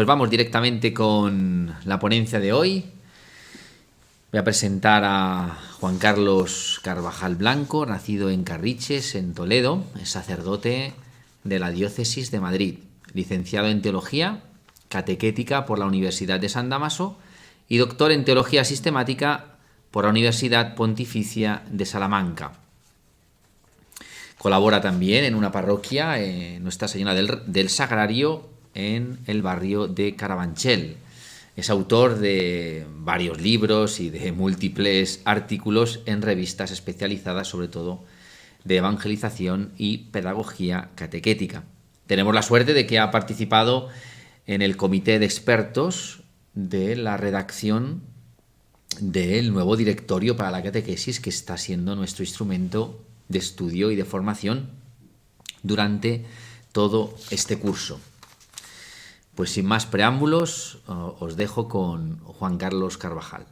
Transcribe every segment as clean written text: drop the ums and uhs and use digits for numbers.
Pues vamos directamente con la ponencia de hoy. Voy a presentar a Juan Carlos Carvajal Blanco, nacido en Carriches, en Toledo, es sacerdote de la Diócesis de Madrid, licenciado en Teología Catequética por la Universidad de San Damaso y doctor en Teología Sistemática por la Universidad Pontificia de Salamanca. Colabora también en una parroquia, Nuestra Señora del Sagrario, en el barrio de Carabanchel. Es autor de varios libros y de múltiples artículos en revistas especializadas, sobre todo de evangelización y pedagogía catequética. Tenemos la suerte de que ha participado en el comité de expertos de la redacción del nuevo directorio para la catequesis, que está siendo nuestro instrumento de estudio y de formación durante todo este curso. Pues sin más preámbulos, os dejo con Juan Carlos Carvajal.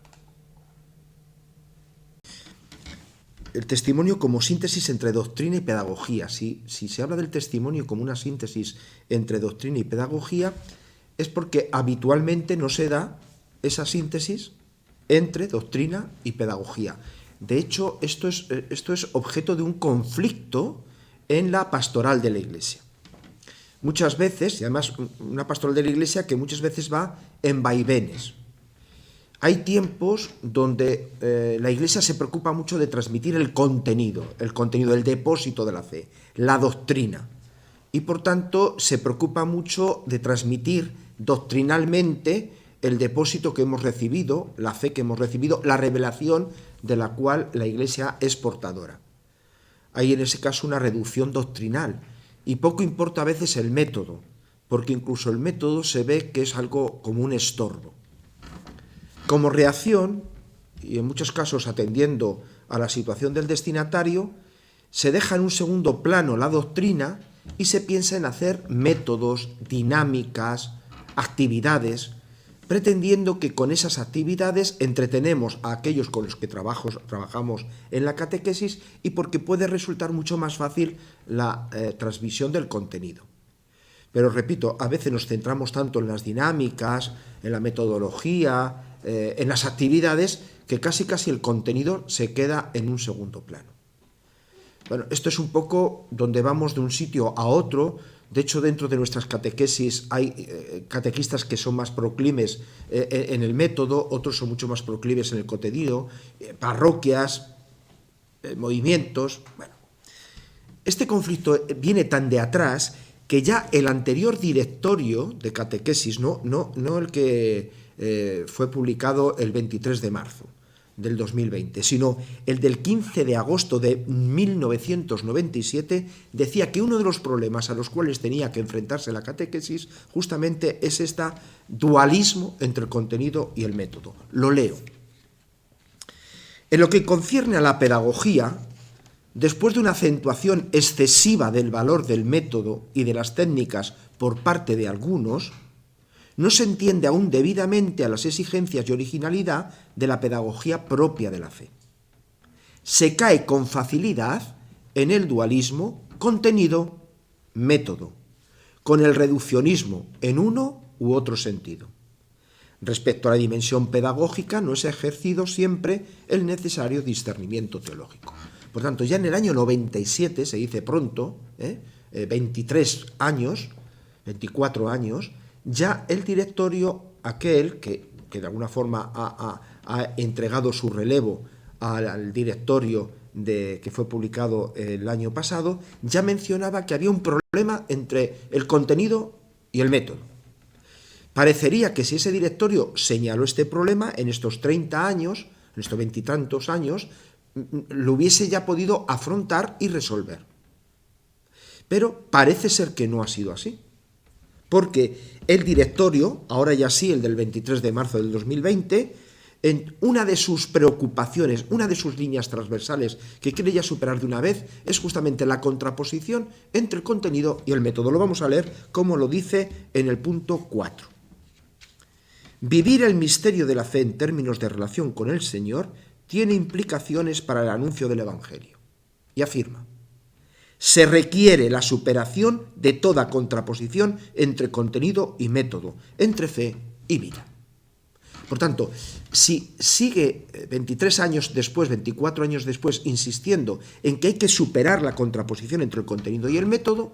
El testimonio como síntesis entre doctrina y pedagogía. Si se habla del testimonio como una síntesis entre doctrina y pedagogía, es porque habitualmente no se da esa síntesis entre doctrina y pedagogía. De hecho, esto es objeto de un conflicto en la pastoral de la Iglesia. Muchas veces, y además una pastoral de la Iglesia que muchas veces va en vaivenes. Hay tiempos donde la Iglesia se preocupa mucho de transmitir el contenido, el depósito de la fe, la doctrina. Y por tanto se preocupa mucho de transmitir doctrinalmente el depósito que hemos recibido, la fe que hemos recibido, la revelación de la cual la Iglesia es portadora. Hay en ese caso una reducción doctrinal. Y poco importa a veces el método, porque incluso el método se ve que es algo como un estorbo. Como reacción, y en muchos casos atendiendo a la situación del destinatario, se deja en un segundo plano la doctrina y se piensa en hacer métodos, dinámicas, actividades, pretendiendo que con esas actividades entretenemos a aquellos con los que trabajamos en la catequesis y porque puede resultar mucho más fácil la transmisión del contenido. Pero repito, a veces nos centramos tanto en las dinámicas, en la metodología, en las actividades, que casi el contenido se queda en un segundo plano. Bueno, esto es un poco donde vamos de un sitio a otro. De hecho, dentro de nuestras catequesis hay catequistas que son más proclives en el método, otros son mucho más proclives en el contenido, parroquias, movimientos. Bueno, este conflicto viene tan de atrás que ya el anterior directorio de catequesis, no el que fue publicado el 23 de marzo del 2020, sino el del 15 de agosto de 1997, decía que uno de los problemas a los cuales tenía que enfrentarse la catequesis justamente es este dualismo entre el contenido y el método. Lo leo. En lo que concierne a la pedagogía, después de una acentuación excesiva del valor del método y de las técnicas por parte de algunos, no se entiende aún debidamente a las exigencias y originalidad de la pedagogía propia de la fe. Se cae con facilidad en el dualismo contenido-método, con el reduccionismo en uno u otro sentido. Respecto a la dimensión pedagógica, no es ejercido siempre el necesario discernimiento teológico. Por tanto, ya en el año 97, se dice pronto, 24 años, ya el directorio, aquel que de alguna forma ha entregado su relevo al directorio que fue publicado el año pasado, ya mencionaba que había un problema entre el contenido y el método. Parecería que si ese directorio señaló este problema en estos 30 años, en estos 20 y tantos años, lo hubiese ya podido afrontar y resolver. Pero parece ser que no ha sido así. Porque el directorio, ahora ya sí, el del 23 de marzo del 2020, en una de sus preocupaciones, una de sus líneas transversales que quiere ya superar de una vez, es justamente la contraposición entre el contenido y el método. Lo vamos a leer como lo dice en el punto 4. Vivir el misterio de la fe en términos de relación con el Señor tiene implicaciones para el anuncio del Evangelio. Y afirma: Se requiere la superación de toda contraposición entre contenido y método, entre fe y vida. Por tanto, si sigue 23 años después, 24 años después, insistiendo en que hay que superar la contraposición entre el contenido y el método,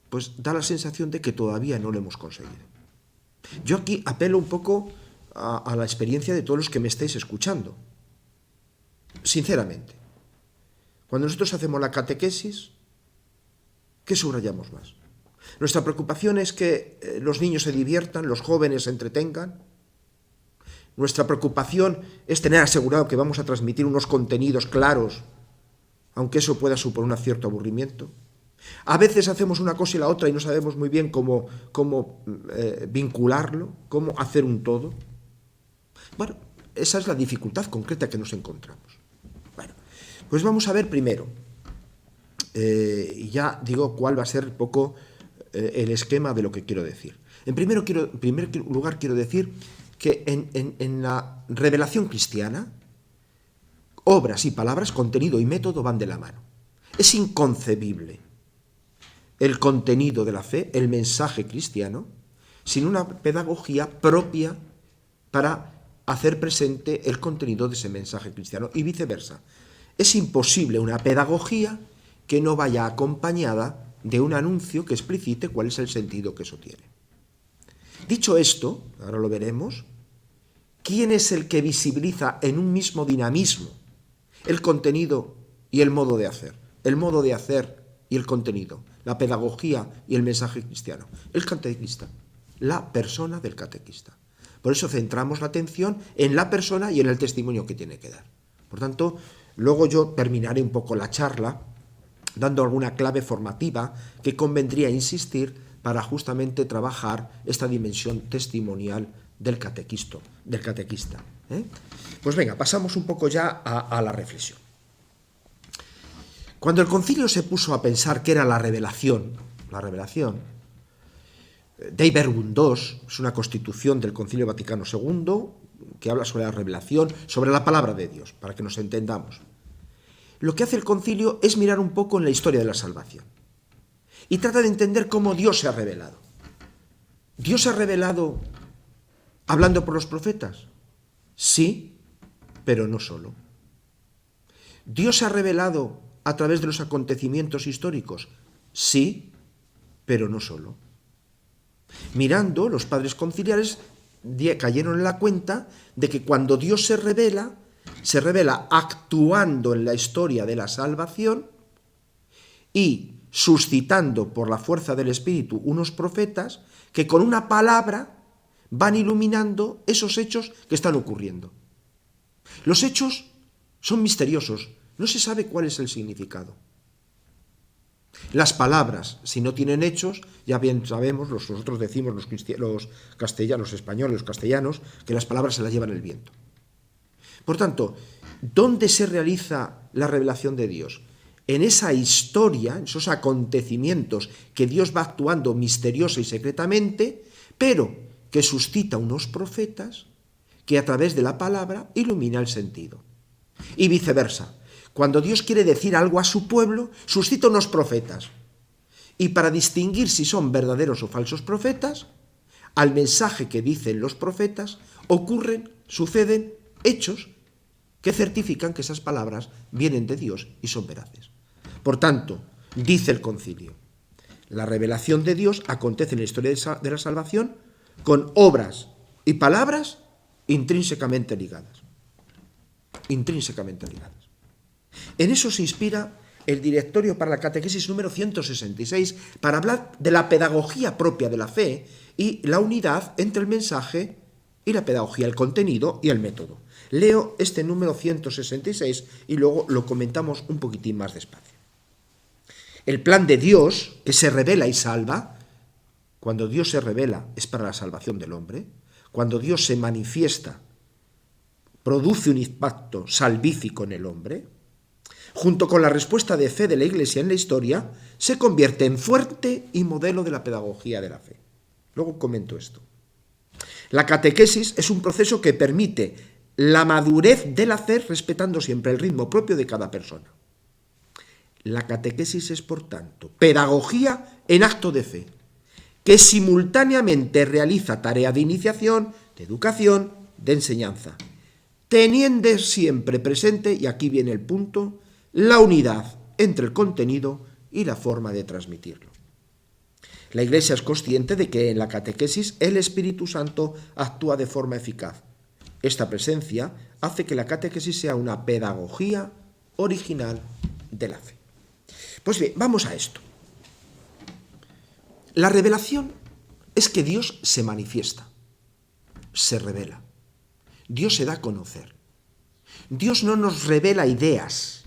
pues da la sensación de que todavía no lo hemos conseguido. Yo aquí apelo un poco a la experiencia de todos los que me estáis escuchando. Sinceramente, cuando nosotros hacemos la catequesis, ¿qué subrayamos más? Nuestra preocupación es que los niños se diviertan, los jóvenes se entretengan. Nuestra preocupación es tener asegurado que vamos a transmitir unos contenidos claros, aunque eso pueda suponer un cierto aburrimiento. A veces hacemos una cosa y la otra y no sabemos muy bien cómo vincularlo, cómo hacer un todo. Bueno, esa es la dificultad concreta que nos encontramos. Bueno, pues vamos a ver primero, y ya digo cuál va a ser un poco el esquema de lo que quiero decir. En primer lugar quiero decir que en la revelación cristiana, obras y palabras, contenido y método van de la mano. Es inconcebible el contenido de la fe, el mensaje cristiano, sin una pedagogía propia para hacer presente el contenido de ese mensaje cristiano y viceversa. Es imposible una pedagogía que no vaya acompañada de un anuncio que explicite cuál es el sentido que eso tiene. Dicho esto, ahora lo veremos, ¿quién es el que visibiliza en un mismo dinamismo el contenido y el modo de hacer? El modo de hacer y el contenido, la pedagogía y el mensaje cristiano. El catequista, la persona del catequista. Por eso centramos la atención en la persona y en el testimonio que tiene que dar. Por tanto, luego yo terminaré un poco la charla dando alguna clave formativa que convendría insistir para justamente trabajar esta dimensión testimonial del catequista. Pues venga, pasamos un poco ya a la reflexión. Cuando el concilio se puso a pensar qué era la revelación, Dei Verbum II es una constitución del Concilio Vaticano II que habla sobre la revelación, sobre la palabra de Dios, para que nos entendamos. Lo que hace el concilio es mirar un poco en la historia de la salvación y trata de entender cómo Dios se ha revelado. ¿Dios se ha revelado hablando por los profetas? Sí, pero no solo. ¿Dios se ha revelado a través de los acontecimientos históricos? Sí, pero no solo. Mirando, los padres conciliares cayeron en la cuenta de que cuando Dios se revela actuando en la historia de la salvación y suscitando por la fuerza del Espíritu unos profetas que con una palabra van iluminando esos hechos que están ocurriendo. Los hechos son misteriosos, no se sabe cuál es el significado. Las palabras, si no tienen hechos, ya bien sabemos, nosotros decimos los españoles, los castellanos, que las palabras se las llevan el viento. Por tanto, ¿dónde se realiza la revelación de Dios? En esa historia, en esos acontecimientos que Dios va actuando misteriosa y secretamente, pero que suscita unos profetas que a través de la palabra ilumina el sentido. Y viceversa. Cuando Dios quiere decir algo a su pueblo, suscita unos profetas. Y para distinguir si son verdaderos o falsos profetas, al mensaje que dicen los profetas suceden hechos que certifican que esas palabras vienen de Dios y son veraces. Por tanto, dice el concilio, la revelación de Dios acontece en la historia de la salvación con obras y palabras intrínsecamente ligadas. Intrínsecamente ligadas. En eso se inspira el Directorio para la Catequesis número 166 para hablar de la pedagogía propia de la fe y la unidad entre el mensaje y la pedagogía, el contenido y el método. Leo este número 166 y luego lo comentamos un poquitín más despacio. El plan de Dios, que se revela y salva, cuando Dios se revela es para la salvación del hombre, cuando Dios se manifiesta, produce un impacto salvífico en el hombre, junto con la respuesta de fe de la Iglesia en la historia, se convierte en fuente y modelo de la pedagogía de la fe. Luego comento esto. La catequesis es un proceso que permite la madurez del hacer respetando siempre el ritmo propio de cada persona. La catequesis es, por tanto, pedagogía en acto de fe, que simultáneamente realiza tarea de iniciación, de educación, de enseñanza, teniendo siempre presente, y aquí viene el punto, la unidad entre el contenido y la forma de transmitirlo. La Iglesia es consciente de que en la catequesis el Espíritu Santo actúa de forma eficaz. Esta presencia hace que la catequesis sea una pedagogía original de la fe. Pues bien, vamos a esto. La revelación es que Dios se manifiesta, se revela. Dios se da a conocer. Dios no nos revela ideas.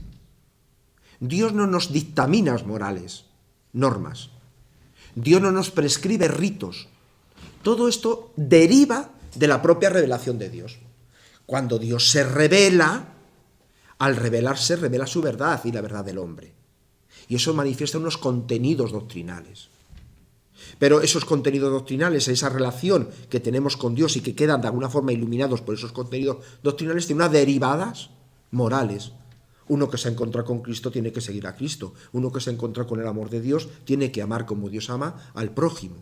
Dios no nos dictamina morales, normas. Dios no nos prescribe ritos. Todo esto deriva de la propia revelación de Dios. Cuando Dios se revela, al revelarse revela su verdad y la verdad del hombre. Y eso manifiesta unos contenidos doctrinales. Pero esos contenidos doctrinales, esa relación que tenemos con Dios y que quedan de alguna forma iluminados por esos contenidos doctrinales, tiene unas derivadas morales. Uno que se ha encontrado con Cristo tiene que seguir a Cristo. Uno que se ha encontrado con el amor de Dios tiene que amar como Dios ama al prójimo.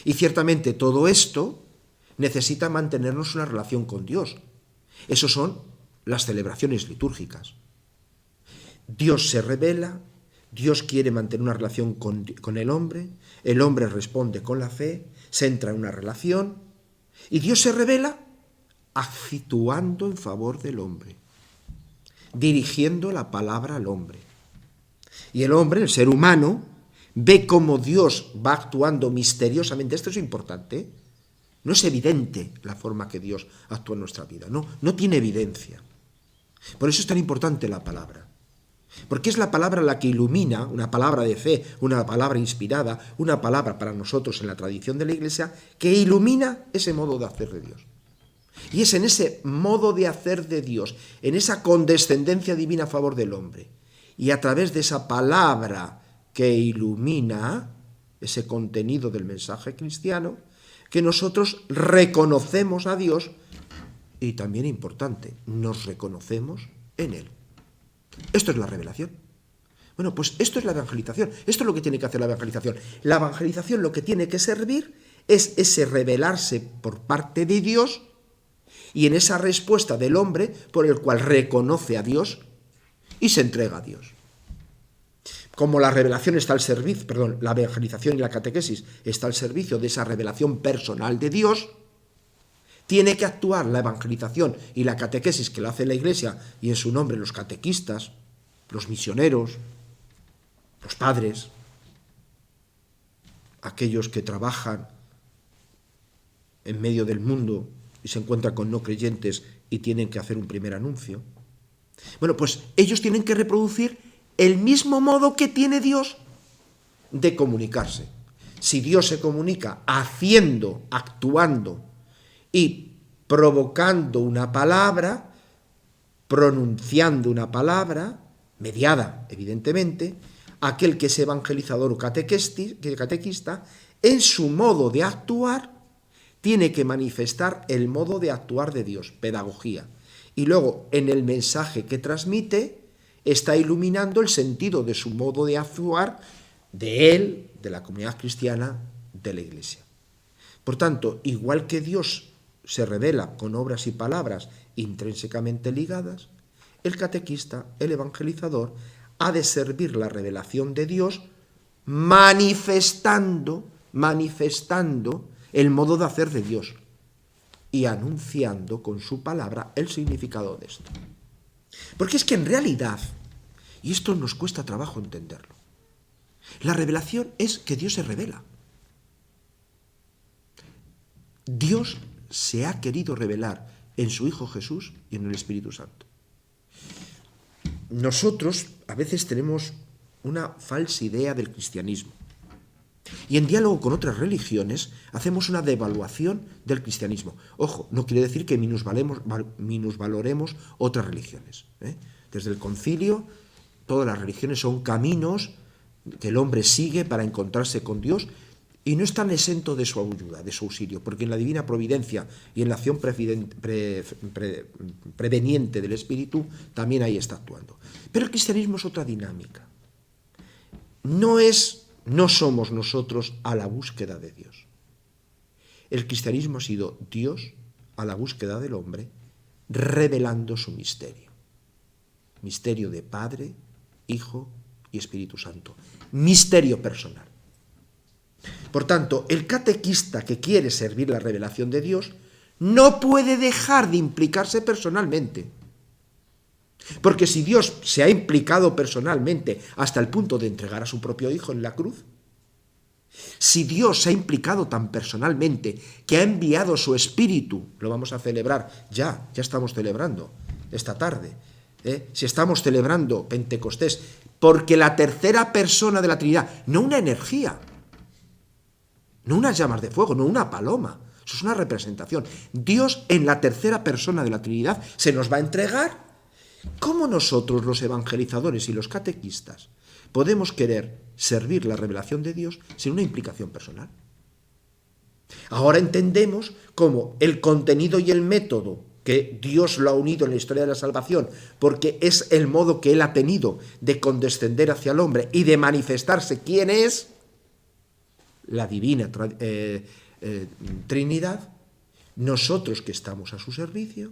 Y ciertamente todo esto necesita mantenernos una relación con Dios. Esas son las celebraciones litúrgicas. Dios se revela, Dios quiere mantener una relación con el hombre responde con la fe, se entra en una relación, y Dios se revela actuando en favor del hombre, dirigiendo la palabra al hombre. Y el hombre, el ser humano, ve cómo Dios va actuando misteriosamente. Esto es importante, ¿eh? No es evidente la forma que Dios actúa en nuestra vida, no tiene evidencia. Por eso es tan importante la palabra. Porque es la palabra la que ilumina, una palabra de fe, una palabra inspirada, una palabra para nosotros en la tradición de la Iglesia, que ilumina ese modo de hacer de Dios. Y es en ese modo de hacer de Dios, en esa condescendencia divina a favor del hombre, y a través de esa palabra que ilumina ese contenido del mensaje cristiano, que nosotros reconocemos a Dios y también importante, nos reconocemos en Él. Esto es la revelación. Bueno, pues esto es la evangelización. Esto es lo que tiene que hacer la evangelización. La evangelización lo que tiene que servir es ese revelarse por parte de Dios y en esa respuesta del hombre por el cual reconoce a Dios y se entrega a Dios. Como la revelación está al servicio, la evangelización y la catequesis está al servicio de esa revelación personal de Dios, tiene que actuar la evangelización y la catequesis que lo hace la Iglesia y en su nombre los catequistas, los misioneros, los padres, aquellos que trabajan en medio del mundo y se encuentran con no creyentes y tienen que hacer un primer anuncio. Bueno, pues ellos tienen que reproducir el mismo modo que tiene Dios de comunicarse. Si Dios se comunica haciendo, actuando y provocando una palabra, pronunciando una palabra, mediada, evidentemente, aquel que es evangelizador o catequista, en su modo de actuar, tiene que manifestar el modo de actuar de Dios, pedagogía. Y luego, en el mensaje que transmite, está iluminando el sentido de su modo de actuar, de él, de la comunidad cristiana, de la Iglesia. Por tanto, igual que Dios se revela con obras y palabras intrínsecamente ligadas, el catequista, el evangelizador, ha de servir la revelación de Dios manifestando el modo de hacer de Dios y anunciando con su palabra el significado de esto. Porque es que en realidad, y esto nos cuesta trabajo entenderlo, la revelación es que Dios se revela. Dios se ha querido revelar en su Hijo Jesús y en el Espíritu Santo. Nosotros a veces tenemos una falsa idea del cristianismo y en diálogo con otras religiones hacemos una devaluación del cristianismo. Ojo, no quiere decir que minusvaloremos otras religiones, ¿eh? Desde el concilio, todas las religiones son caminos que el hombre sigue para encontrarse con Dios y no están exentos de su ayuda, de su auxilio, porque en la divina providencia y en la acción preveniente del Espíritu también ahí está actuando. Pero el cristianismo es otra dinámica. No somos nosotros a la búsqueda de Dios. El cristianismo ha sido Dios a la búsqueda del hombre, revelando su misterio. Misterio de Padre, Hijo y Espíritu Santo. Misterio personal. Por tanto, el catequista que quiere servir la revelación de Dios no puede dejar de implicarse personalmente. Porque si Dios se ha implicado personalmente hasta el punto de entregar a su propio Hijo en la cruz, si Dios se ha implicado tan personalmente que ha enviado su Espíritu, lo vamos a celebrar, ya estamos celebrando esta tarde, si estamos celebrando Pentecostés, porque la tercera persona de la Trinidad, no una energía, no unas llamas de fuego, no una paloma, eso es una representación. Dios en la tercera persona de la Trinidad se nos va a entregar. ¿Cómo nosotros, los evangelizadores y los catequistas, podemos querer servir la revelación de Dios sin una implicación personal? Ahora entendemos cómo el contenido y el método que Dios lo ha unido en la historia de la salvación, porque es el modo que Él ha tenido de condescender hacia el hombre y de manifestarse quién es, la divina Trinidad, nosotros que estamos a su servicio,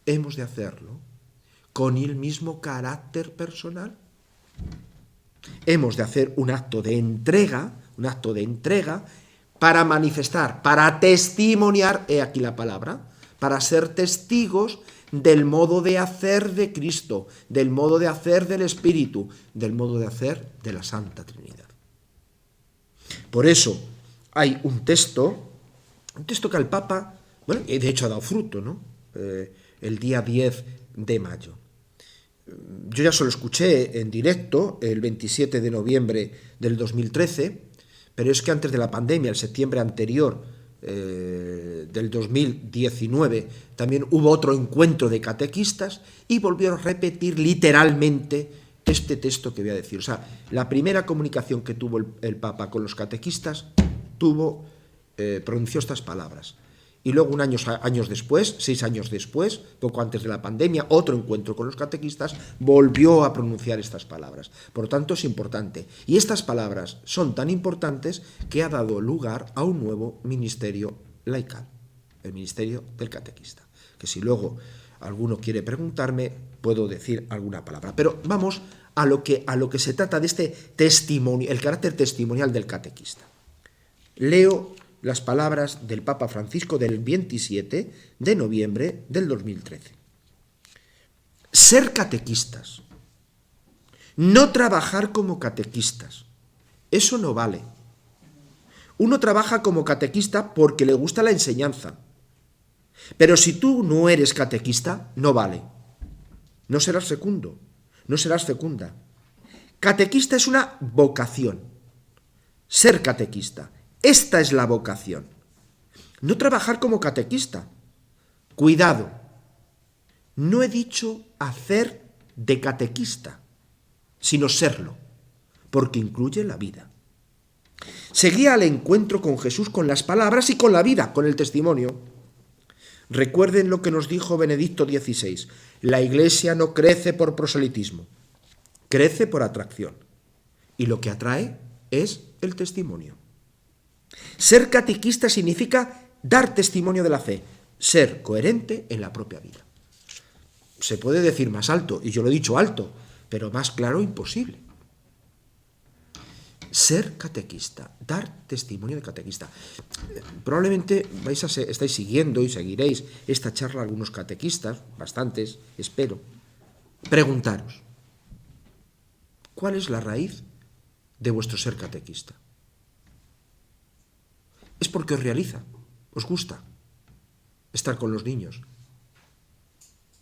hemos de hacerlo con el mismo carácter personal. Hemos de hacer un acto de entrega para manifestar, para testimoniar, he aquí la palabra, para ser testigos del modo de hacer de Cristo, del modo de hacer del Espíritu, del modo de hacer de la Santa Trinidad. Por eso hay un texto que al Papa, bueno, de hecho ha dado fruto, ¿no? El día 10 de mayo. Yo ya se lo escuché en directo el 27 de noviembre del 2013, pero es que antes de la pandemia, el septiembre anterior del 2019, también hubo otro encuentro de catequistas y volvieron a repetir literalmente este texto que voy a decir. O sea, la primera comunicación que tuvo el Papa con los catequistas pronunció estas palabras. Y luego años después, 6 años después, poco antes de la pandemia, otro encuentro con los catequistas volvió a pronunciar estas palabras. Por tanto, es importante. Y estas palabras son tan importantes que ha dado lugar a un nuevo ministerio laical, el ministerio del catequista. Que si luego alguno quiere preguntarme, puedo decir alguna palabra. Pero vamos a lo que se trata de este testimonio, el carácter testimonial del catequista. Leo las palabras del Papa Francisco del 27 de noviembre del 2013. Ser catequistas, no trabajar como catequistas, eso no vale. Uno trabaja como catequista porque le gusta la enseñanza, pero si tú no eres catequista, no vale. No serás fecundo, no serás fecunda. Catequista es una vocación. Ser catequista, esta es la vocación. No trabajar como catequista. Cuidado, no he dicho hacer de catequista, sino serlo, porque incluye la vida. Seguía al encuentro con Jesús con las palabras y con la vida, con el testimonio. Recuerden lo que nos dijo Benedicto XVI. La Iglesia no crece por proselitismo, crece por atracción. Y lo que atrae es el testimonio. Ser catequista significa dar testimonio de la fe, ser coherente en la propia vida. Se puede decir más alto, y yo lo he dicho alto, pero más claro imposible. Ser catequista, dar testimonio de catequista. Probablemente estáis siguiendo y seguiréis esta charla algunos catequistas, bastantes, espero. Preguntaros, ¿cuál es la raíz de vuestro ser catequista? Es porque os realiza, os gusta estar con los niños,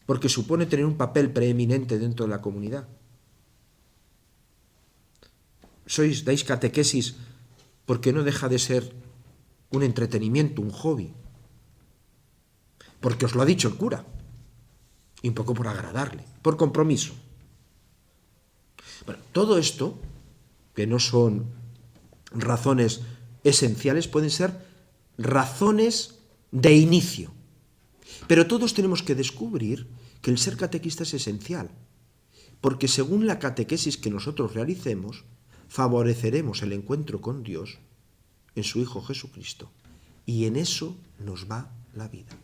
porque supone tener un papel preeminente dentro de la comunidad. Dais catequesis porque no deja de ser un entretenimiento, un hobby, porque os lo ha dicho el cura, y un poco por agradarle, por compromiso. Bueno, todo esto, que no son razones esenciales, pueden ser razones de inicio. Pero todos tenemos que descubrir que el ser catequista es esencial, porque según la catequesis que nosotros realicemos, favoreceremos el encuentro con Dios en su Hijo Jesucristo. Y en eso nos va la vida.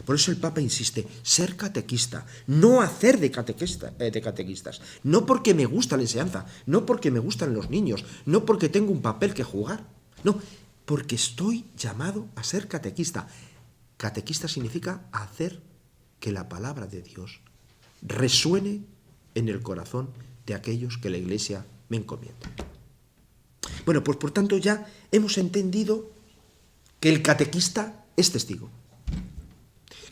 Por eso el Papa insiste, ser catequista, no hacer de catequistas, no porque me gusta la enseñanza, no porque me gustan los niños, no porque tengo un papel que jugar, no, porque estoy llamado a ser catequista. Catequista significa hacer que la palabra de Dios resuene en el corazón de aquellos que la Iglesia me encomienda. Bueno, pues por tanto ya hemos entendido que el catequista es testigo,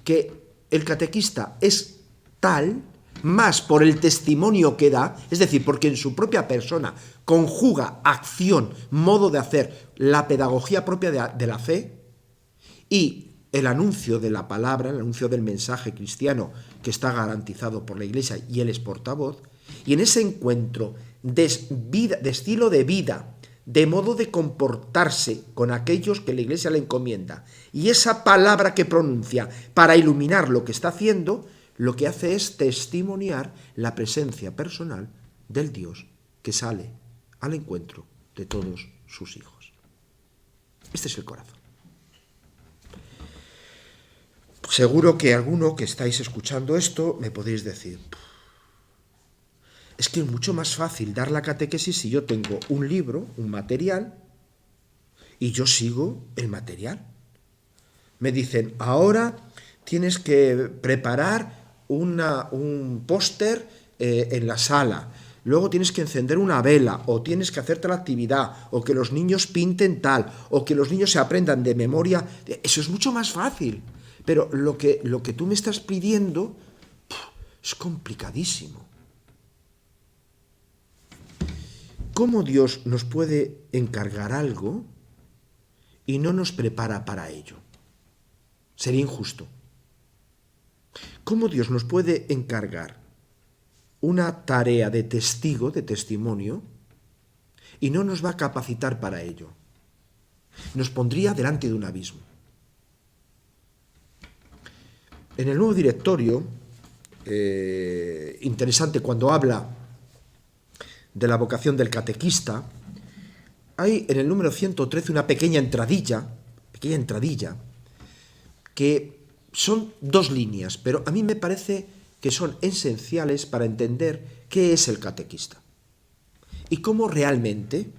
que el catequista es tal más por el testimonio que da, es decir, porque en su propia persona conjuga acción, modo de hacer, la pedagogía propia de la fe y el anuncio de la palabra, el anuncio del mensaje cristiano que está garantizado por la Iglesia y él es portavoz, y en ese encuentro de estilo de vida, de modo de comportarse con aquellos que la Iglesia le encomienda, y esa palabra que pronuncia para iluminar lo que está haciendo, lo que hace es testimoniar la presencia personal del Dios que sale al encuentro de todos sus hijos. Este es el corazón. Seguro que alguno que estáis escuchando esto me podéis decir, es que es mucho más fácil dar la catequesis si yo tengo un libro, un material, y yo sigo el material. Me dicen, ahora tienes que preparar un póster en la sala, luego tienes que encender una vela, o tienes que hacerte la actividad, o que los niños pinten tal, o que los niños se aprendan de memoria. Eso es mucho más fácil. Pero lo que tú me estás pidiendo es complicadísimo. ¿Cómo Dios nos puede encargar algo y no nos prepara para ello? Sería injusto. ¿Cómo Dios nos puede encargar una tarea de testigo, de testimonio, y no nos va a capacitar para ello? Nos pondría delante de un abismo. En el nuevo directorio, interesante cuando habla de la vocación del catequista, hay en el número 113 una pequeña entradilla, que son 2 líneas, pero a mí me parece que son esenciales para entender qué es el catequista y cómo realmente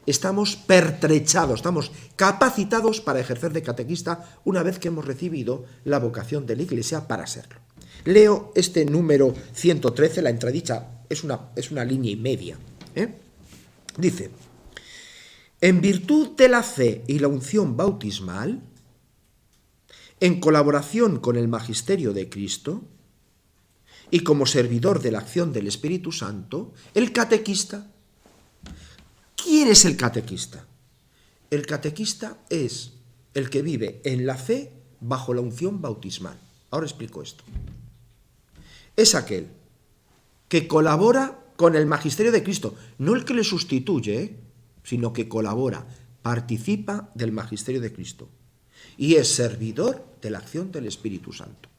estamos pertrechados, estamos capacitados para ejercer de catequista una vez que hemos recibido la vocación de la Iglesia para serlo. Leo este número 113, la entradilla es una línea y media. Dice, en virtud de la fe y la unción bautismal, en colaboración con el magisterio de Cristo y como servidor de la acción del Espíritu Santo, el catequista. ¿Quién es el catequista? El catequista es el que vive en la fe bajo la unción bautismal. Ahora explico esto. Es aquel que colabora con el magisterio de Cristo, no el que le sustituye, sino que colabora, participa del magisterio de Cristo y es servidor de la acción del Espíritu Santo.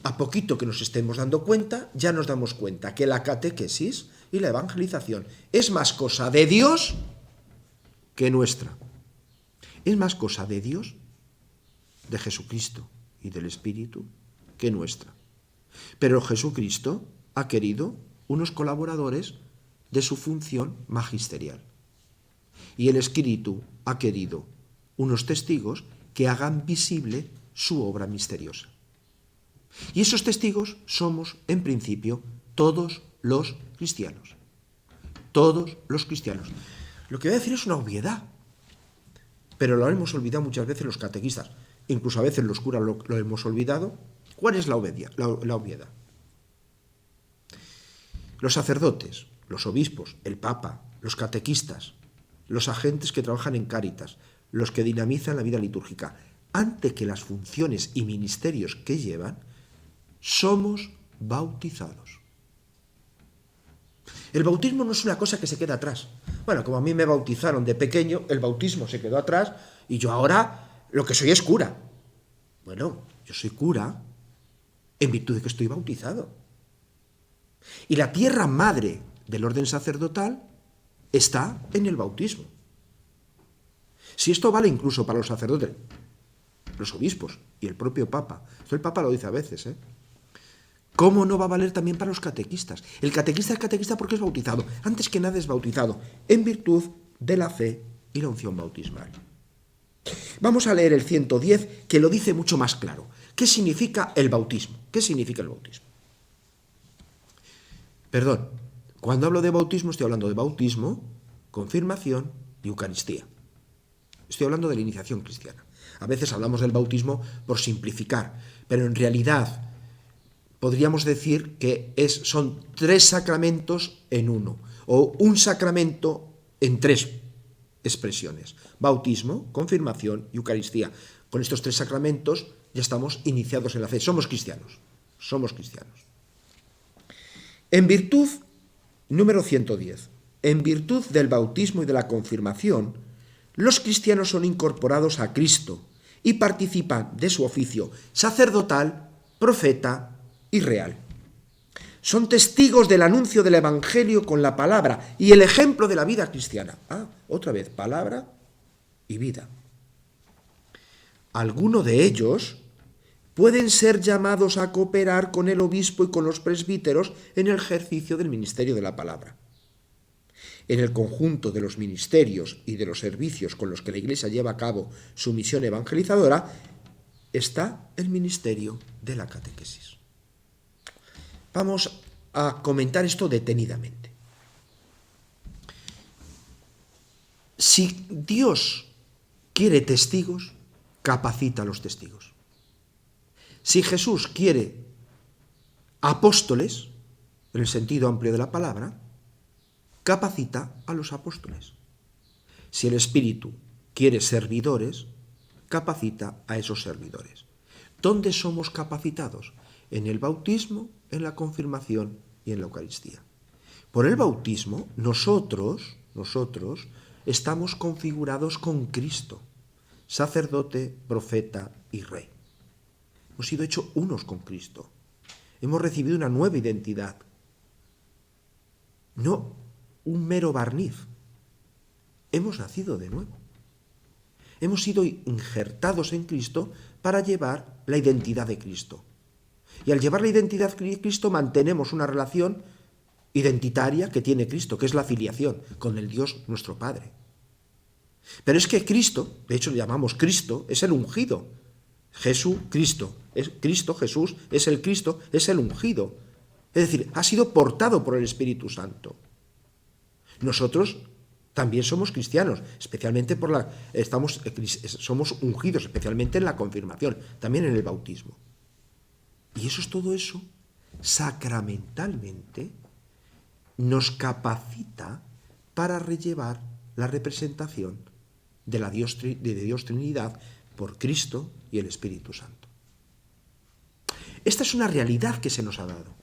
A poquito que nos estemos dando cuenta, ya nos damos cuenta que la catequesis y la evangelización es más cosa de Dios que nuestra. Es más cosa de Dios, de Jesucristo y del Espíritu, que nuestra. Pero Jesucristo ha querido unos colaboradores de su función magisterial. Y el Espíritu ha querido unos testigos que hagan visible su obra misteriosa. Y esos testigos somos, en principio, todos los cristianos. Todos los cristianos. Lo que voy a decir es una obviedad, pero lo hemos olvidado muchas veces los catequistas. Incluso a veces los curas lo hemos olvidado. ¿Cuál es la obviedad? Los sacerdotes, los obispos, el Papa, los catequistas, los agentes que trabajan en Cáritas, los que dinamizan la vida litúrgica, ante que las funciones y ministerios que llevan, somos bautizados. El bautismo no es una cosa que se queda atrás. Bueno, como a mí me bautizaron de pequeño, el bautismo se quedó atrás y yo ahora lo que soy es cura. Bueno, yo soy cura en virtud de que estoy bautizado. Y la tierra madre del orden sacerdotal está en el bautismo. Si esto vale incluso para los sacerdotes, los obispos y el propio Papa, esto el Papa lo dice a veces, ¿cómo no va a valer también para los catequistas? El catequista es catequista porque es bautizado. Antes que nada es bautizado en virtud de la fe y la unción bautismal. Vamos a leer el 110, que lo dice mucho más claro. ¿Qué significa el bautismo? ¿Qué significa el bautismo? Perdón, cuando hablo de bautismo estoy hablando de bautismo, confirmación y Eucaristía. Estoy hablando de la iniciación cristiana. A veces hablamos del bautismo por simplificar, pero en realidad podríamos decir que son 3 sacramentos en uno, o un sacramento en 3 expresiones: bautismo, confirmación y Eucaristía. Con estos 3 sacramentos ya estamos iniciados en la fe. Somos cristianos. Somos cristianos. En virtud, número 110, en virtud del bautismo y de la confirmación, los cristianos son incorporados a Cristo y participan de su oficio sacerdotal, profeta y real. Son testigos del anuncio del Evangelio con la palabra y el ejemplo de la vida cristiana. Otra vez, palabra y vida. Algunos de ellos pueden ser llamados a cooperar con el obispo y con los presbíteros en el ejercicio del ministerio de la palabra. En el conjunto de los ministerios y de los servicios con los que la Iglesia lleva a cabo su misión evangelizadora está el ministerio de la catequesis. Vamos a comentar esto detenidamente. Si Dios quiere testigos, capacita a los testigos. Si Jesús quiere apóstoles, en el sentido amplio de la palabra, capacita a los apóstoles. Si el Espíritu quiere servidores, capacita a esos servidores. ¿Dónde somos capacitados? En el bautismo, en la confirmación y en la Eucaristía. Por el bautismo, nosotros estamos configurados con Cristo, sacerdote, profeta y rey. Hemos sido hechos unos con Cristo. Hemos recibido una nueva identidad. No un mero barniz. Hemos nacido de nuevo. Hemos sido injertados en Cristo para llevar la identidad de Cristo. Y al llevar la identidad de Cristo mantenemos una relación identitaria que tiene Cristo, que es la filiación con el Dios nuestro Padre. Pero es que Cristo, de hecho le llamamos Cristo, es el ungido. Jesús, Cristo, Jesús, es el Cristo, es el ungido. Es decir, ha sido portado por el Espíritu Santo. Nosotros también somos cristianos, especialmente somos ungidos, especialmente en la confirmación, también en el bautismo. Y todo eso, sacramentalmente, nos capacita para rellevar la representación de Dios Trinidad por Cristo y el Espíritu Santo. Esta es una realidad que se nos ha dado.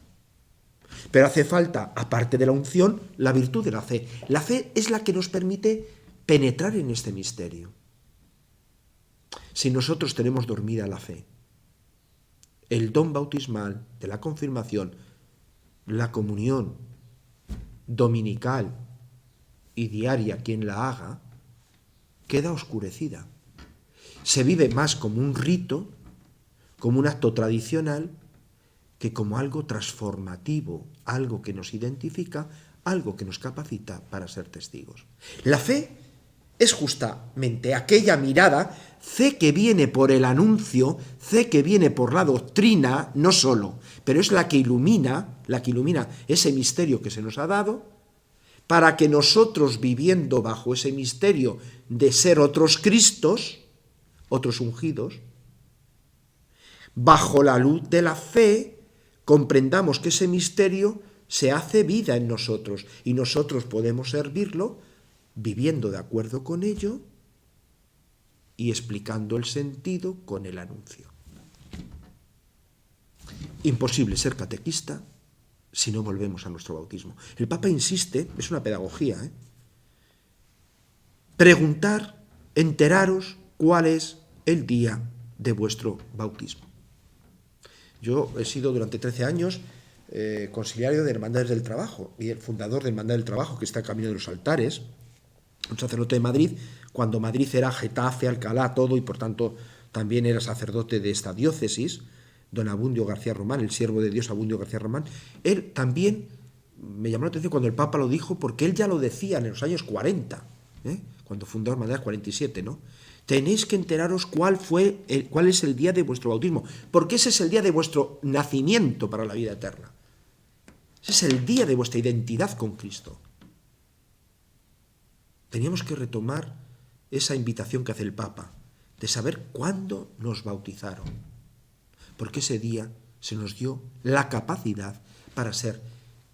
Pero hace falta, aparte de la unción, la virtud de la fe. La fe es la que nos permite penetrar en este misterio. Si nosotros tenemos dormida la fe, el don bautismal de la confirmación, la comunión dominical y diaria, quien la haga, queda oscurecida. Se vive más como un rito, como un acto tradicional, que como algo transformativo, algo que nos identifica, algo que nos capacita para ser testigos. La fe es justamente aquella mirada, fe que viene por el anuncio, fe que viene por la doctrina, no solo, pero es la que ilumina ese misterio que se nos ha dado, para que nosotros, viviendo bajo ese misterio de ser otros Cristos, otros ungidos, bajo la luz de la fe, comprendamos que ese misterio se hace vida en nosotros y nosotros podemos servirlo viviendo de acuerdo con ello y explicando el sentido con el anuncio. Imposible ser catequista si no volvemos a nuestro bautismo. El Papa insiste, es una pedagogía, preguntar, enteraros cuál es el día de vuestro bautismo. Yo he sido durante 13 años conciliario de Hermandades del Trabajo y el fundador de Hermandad del Trabajo, que está Camino de los Altares, un sacerdote de Madrid, cuando Madrid era Getafe, Alcalá, todo, y por tanto también era sacerdote de esta diócesis, don Abundio García Román, el siervo de Dios Abundio García Román. Él también me llamó la atención cuando el Papa lo dijo, porque él ya lo decía en los años 40, cuando fundó Hermandad 47, ¿no? Tenéis que enteraros cuál es el día de vuestro bautismo, porque ese es el día de vuestro nacimiento para la vida eterna. Ese es el día de vuestra identidad con Cristo. Teníamos que retomar esa invitación que hace el Papa, de saber cuándo nos bautizaron, porque ese día se nos dio la capacidad para ser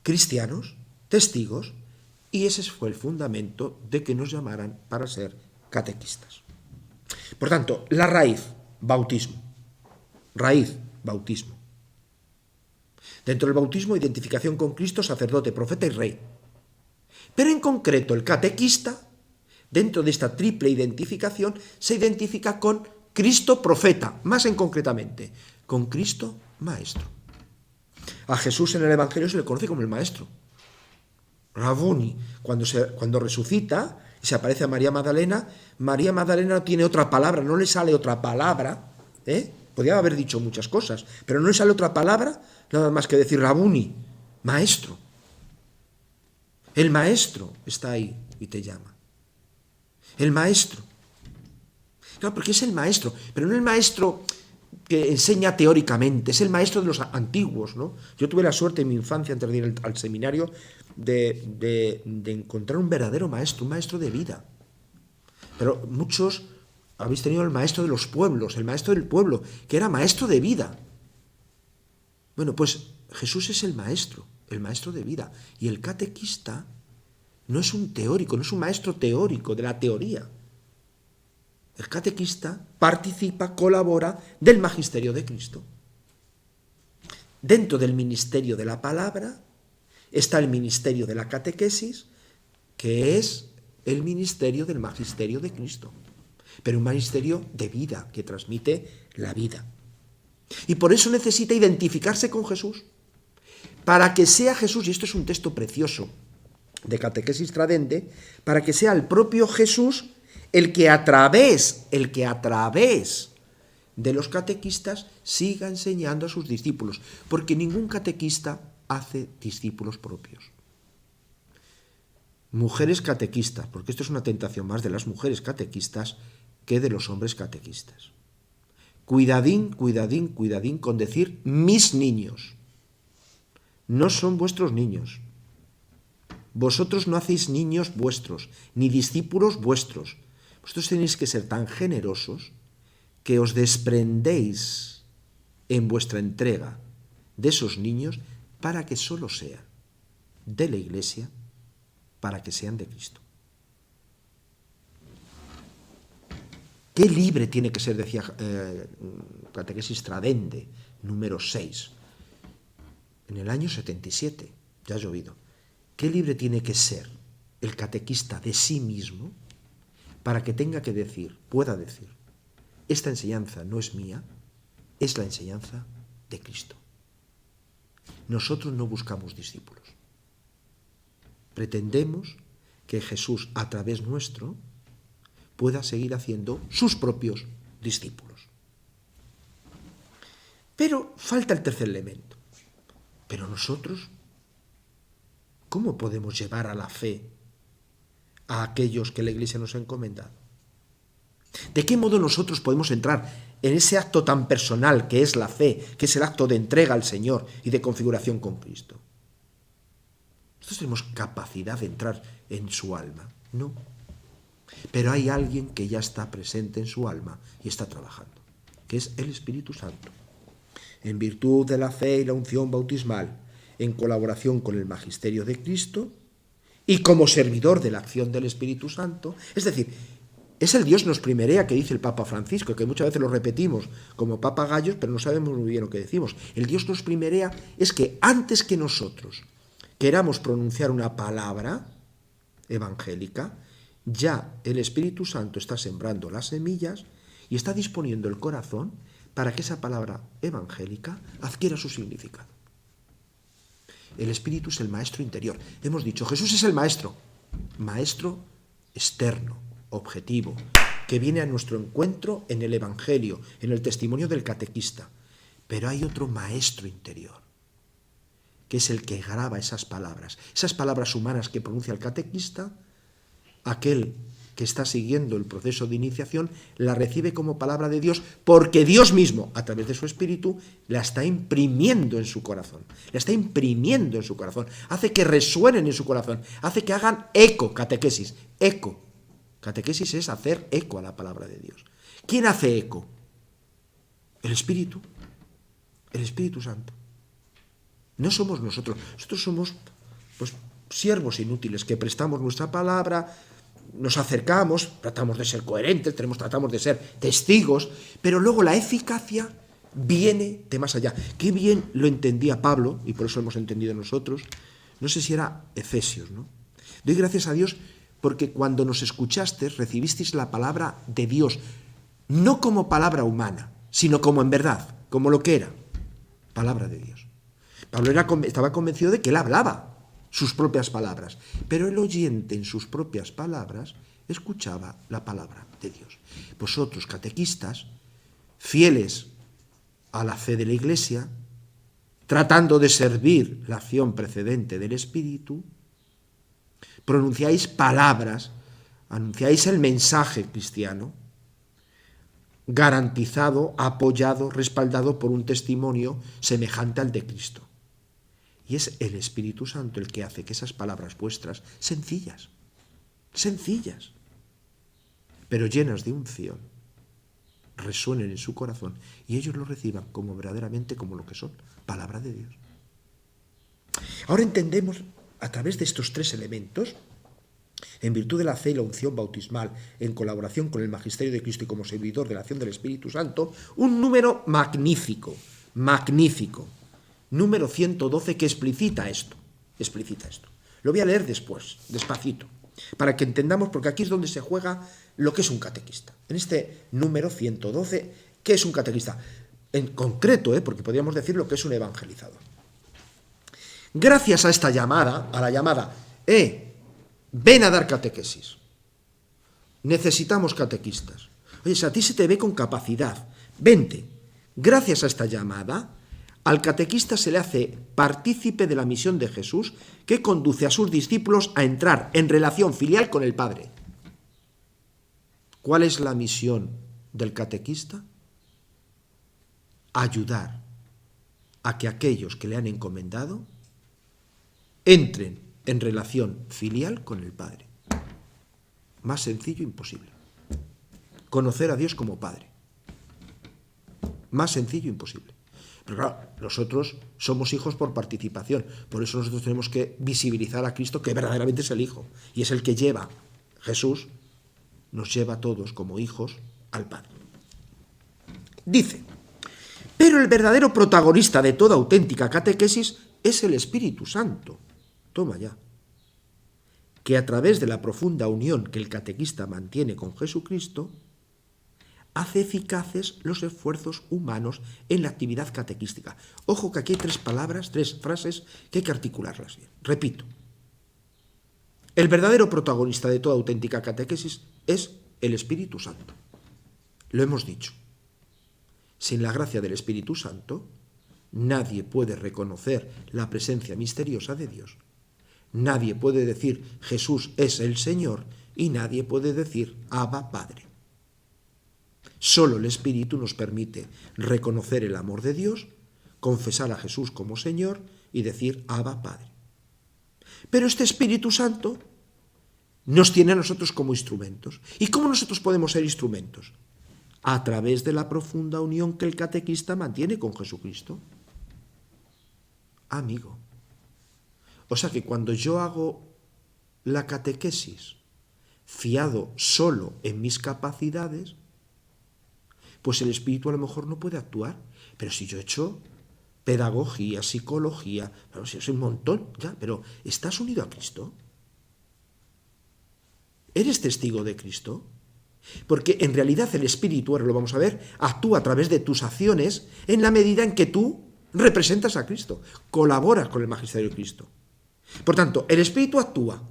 cristianos, testigos, y ese fue el fundamento de que nos llamaran para ser catequistas. Por tanto, la raíz, bautismo. Raíz, bautismo. Dentro del bautismo, identificación con Cristo, sacerdote, profeta y rey. Pero en concreto, el catequista, dentro de esta triple identificación, se identifica con Cristo profeta, más en concretamente, con Cristo maestro. A Jesús en el Evangelio se le conoce como el maestro. Rabuni, cuando resucita y se aparece a María Magdalena no tiene otra palabra, no le sale otra palabra, podría haber dicho muchas cosas, pero no le sale otra palabra, nada más que decir Rabuni, maestro. El maestro está ahí y te llama. El maestro. Claro, porque es el maestro, pero no el maestro que enseña teóricamente, es el maestro de los antiguos, ¿no? Yo tuve la suerte en mi infancia, antes de ir al seminario, de encontrar un verdadero maestro, un maestro de vida. Pero muchos habéis tenido el maestro de los pueblos, el maestro del pueblo, que era maestro de vida. Bueno, pues Jesús es el maestro de vida. Y el catequista no es un teórico, no es un maestro teórico de la teoría. El catequista participa, colabora del magisterio de Cristo. Dentro del ministerio de la palabra está el ministerio de la catequesis, que es el ministerio del magisterio de Cristo, pero un magisterio de vida, que transmite la vida. Y por eso necesita identificarse con Jesús, para que sea Jesús, y esto es un texto precioso de Catequesis Tradende, para que sea el propio Jesús el que a través de los catequistas siga enseñando a sus discípulos, porque ningún catequista hace discípulos propios. Mujeres catequistas, porque esto es una tentación más de las mujeres catequistas que de los hombres catequistas. Cuidadín, cuidadín, cuidadín con decir mis niños. No son vuestros niños. Vosotros no hacéis niños vuestros, ni discípulos vuestros. Vosotros tenéis que ser tan generosos que os desprendéis en vuestra entrega de esos niños para que solo sean de la Iglesia, para que sean de Cristo. Qué libre tiene que ser, decía Catequesis Tradende, número 6, en el año 77, ya ha llovido. Qué libre tiene que ser el catequista de sí mismo para que tenga que decir, pueda decir, esta enseñanza no es mía, es la enseñanza de Cristo. Nosotros no buscamos discípulos. Pretendemos que Jesús, a través nuestro, pueda seguir haciendo sus propios discípulos. Pero falta el tercer elemento. Pero nosotros, ¿cómo podemos llevar a la fe a aquellos que la Iglesia nos ha encomendado? ¿De qué modo nosotros podemos entrar en ese acto tan personal que es la fe, que es el acto de entrega al Señor y de configuración con Cristo? ¿Nosotros tenemos capacidad de entrar en su alma? No. Pero hay alguien que ya está presente en su alma y está trabajando, que es el Espíritu Santo. En virtud de la fe y la unción bautismal, en colaboración con el magisterio de Cristo y como servidor de la acción del Espíritu Santo, es decir, es el Dios nos primerea que dice el Papa Francisco, que muchas veces lo repetimos como papagallos, pero no sabemos muy bien lo que decimos. El Dios nos primerea es que antes que nosotros queramos pronunciar una palabra evangélica, ya el Espíritu Santo está sembrando las semillas y está disponiendo el corazón para que esa palabra evangélica adquiera su significado. El Espíritu es el maestro interior. Hemos dicho, Jesús es el maestro externo, objetivo, que viene a nuestro encuentro en el Evangelio, en el testimonio del catequista. Pero hay otro maestro interior, que es el que graba esas palabras humanas que pronuncia el catequista. Aquel que está siguiendo el proceso de iniciación la recibe como palabra de Dios, porque Dios mismo, a través de su Espíritu, la está imprimiendo en su corazón. La está imprimiendo en su corazón. Hace que resuenen en su corazón. Hace que hagan eco, catequesis. Eco. Catequesis es hacer eco a la palabra de Dios. ¿Quién hace eco? El Espíritu. El Espíritu Santo. No somos nosotros. Nosotros somos, pues, siervos inútiles que prestamos nuestra palabra, nos acercamos, tratamos de ser coherentes, tratamos de ser testigos, pero luego la eficacia viene de más allá. Qué bien lo entendía Pablo, y por eso lo hemos entendido nosotros. No sé si era Efesios, ¿no? Doy gracias a Dios porque cuando nos escuchasteis recibisteis la palabra de Dios, no como palabra humana, sino como en verdad, como lo que era, palabra de Dios. Pablo estaba convencido de que él hablaba sus propias palabras, pero el oyente en sus propias palabras escuchaba la palabra de Dios. Vosotros, catequistas, fieles a la fe de la Iglesia, tratando de servir la acción precedente del Espíritu, pronunciáis palabras, anunciáis el mensaje cristiano, garantizado, apoyado, respaldado por un testimonio semejante al de Cristo. Y es el Espíritu Santo el que hace que esas palabras vuestras, sencillas, pero llenas de unción, resuenen en su corazón y ellos lo reciban como verdaderamente como lo que son, palabra de Dios. Ahora entendemos, a través de estos tres elementos, en virtud de la fe y la unción bautismal, en colaboración con el magisterio de Cristo y como servidor de la acción del Espíritu Santo, un número magnífico, número 112, que explícita esto. Lo voy a leer después, despacito, para que entendamos, porque aquí es donde se juega lo que es un catequista. En este número 112, ¿qué es un catequista? En concreto, porque podríamos decir lo que es un evangelizador. Gracias a esta llamada, a la llamada, ven a dar catequesis. Necesitamos catequistas. Oye, si a ti se te ve con capacidad, vente. Gracias a esta llamada, al catequista se le hace partícipe de la misión de Jesús, que conduce a sus discípulos a entrar en relación filial con el Padre. ¿Cuál es la misión del catequista? Ayudar a que aquellos que le han encomendado entren en relación filial con el Padre. Más sencillo imposible. Conocer a Dios como Padre. Más sencillo imposible. Pero claro, nosotros somos hijos por participación, por eso nosotros tenemos que visibilizar a Cristo, que verdaderamente es el Hijo, y es el que lleva, Jesús nos lleva a todos como hijos al Padre. Dice, pero el verdadero protagonista de toda auténtica catequesis es el Espíritu Santo. Toma ya. Que a través de la profunda unión que el catequista mantiene con Jesucristo, hace eficaces los esfuerzos humanos en la actividad catequística. Ojo que aquí hay tres frases que hay que articularlas bien. Repito, el verdadero protagonista de toda auténtica catequesis es el Espíritu Santo. Lo hemos dicho. Sin la gracia del Espíritu Santo, nadie puede reconocer la presencia misteriosa de Dios. Nadie puede decir Jesús es el Señor y nadie puede decir Abba Padre. Solo el Espíritu nos permite reconocer el amor de Dios, confesar a Jesús como Señor y decir Abba Padre. Pero este Espíritu Santo nos tiene a nosotros como instrumentos. ¿Y cómo nosotros podemos ser instrumentos? A través de la profunda unión que el catequista mantiene con Jesucristo. Amigo. O sea que cuando yo hago la catequesis fiado solo en mis capacidades, pues el Espíritu a lo mejor no puede actuar. Pero si yo he hecho pedagogía, psicología, si es un montón, ya, pero ¿estás unido a Cristo? ¿Eres testigo de Cristo? Porque en realidad el Espíritu, ahora lo vamos a ver, actúa a través de tus acciones en la medida en que tú representas a Cristo, colaboras con el magisterio de Cristo. Por tanto, el Espíritu actúa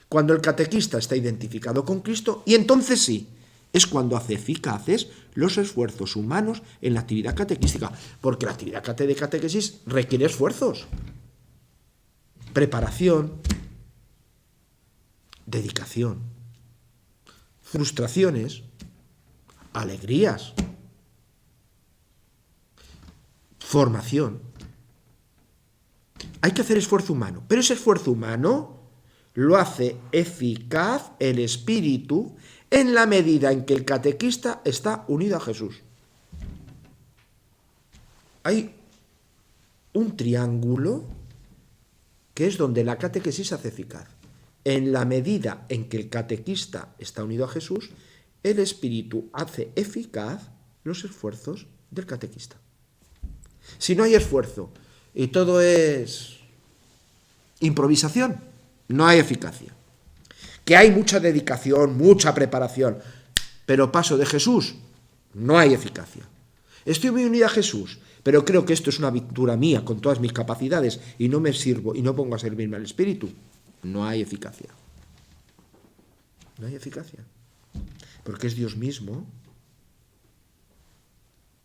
cuando el catequista está identificado con Cristo, y entonces sí, es cuando hace eficaces los esfuerzos humanos en la actividad catequística, porque la actividad de catequesis requiere esfuerzos, preparación, dedicación, frustraciones, alegrías, formación. Hay que hacer esfuerzo humano, pero ese esfuerzo humano lo hace eficaz el Espíritu en la medida en que el catequista está unido a Jesús. Hay un triángulo que es donde la catequesis se hace eficaz. En la medida en que el catequista está unido a Jesús, el Espíritu hace eficaz los esfuerzos del catequista. Si no hay esfuerzo y todo es improvisación, no hay eficacia. Que hay mucha dedicación, mucha preparación, pero paso de Jesús, no hay eficacia. Estoy muy unida a Jesús, pero creo que esto es una aventura mía con todas mis capacidades y no me sirvo y no pongo a servirme al Espíritu. No hay eficacia. No hay eficacia. Porque es Dios mismo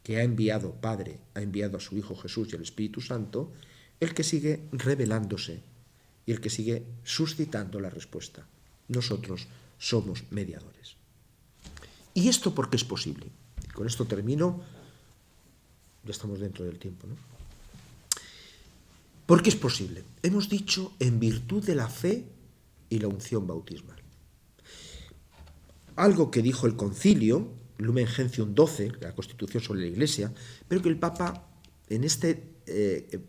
que ha enviado, Padre, ha enviado a su Hijo Jesús y al Espíritu Santo, el que sigue revelándose y el que sigue suscitando la respuesta. Nosotros somos mediadores. ¿Y esto por qué es posible? Con esto termino. Ya estamos dentro del tiempo, ¿no? ¿Por qué es posible? Hemos dicho en virtud de la fe y la unción bautismal. Algo que dijo el concilio, Lumen Gentium 12, la Constitución sobre la Iglesia, pero que el Papa, en este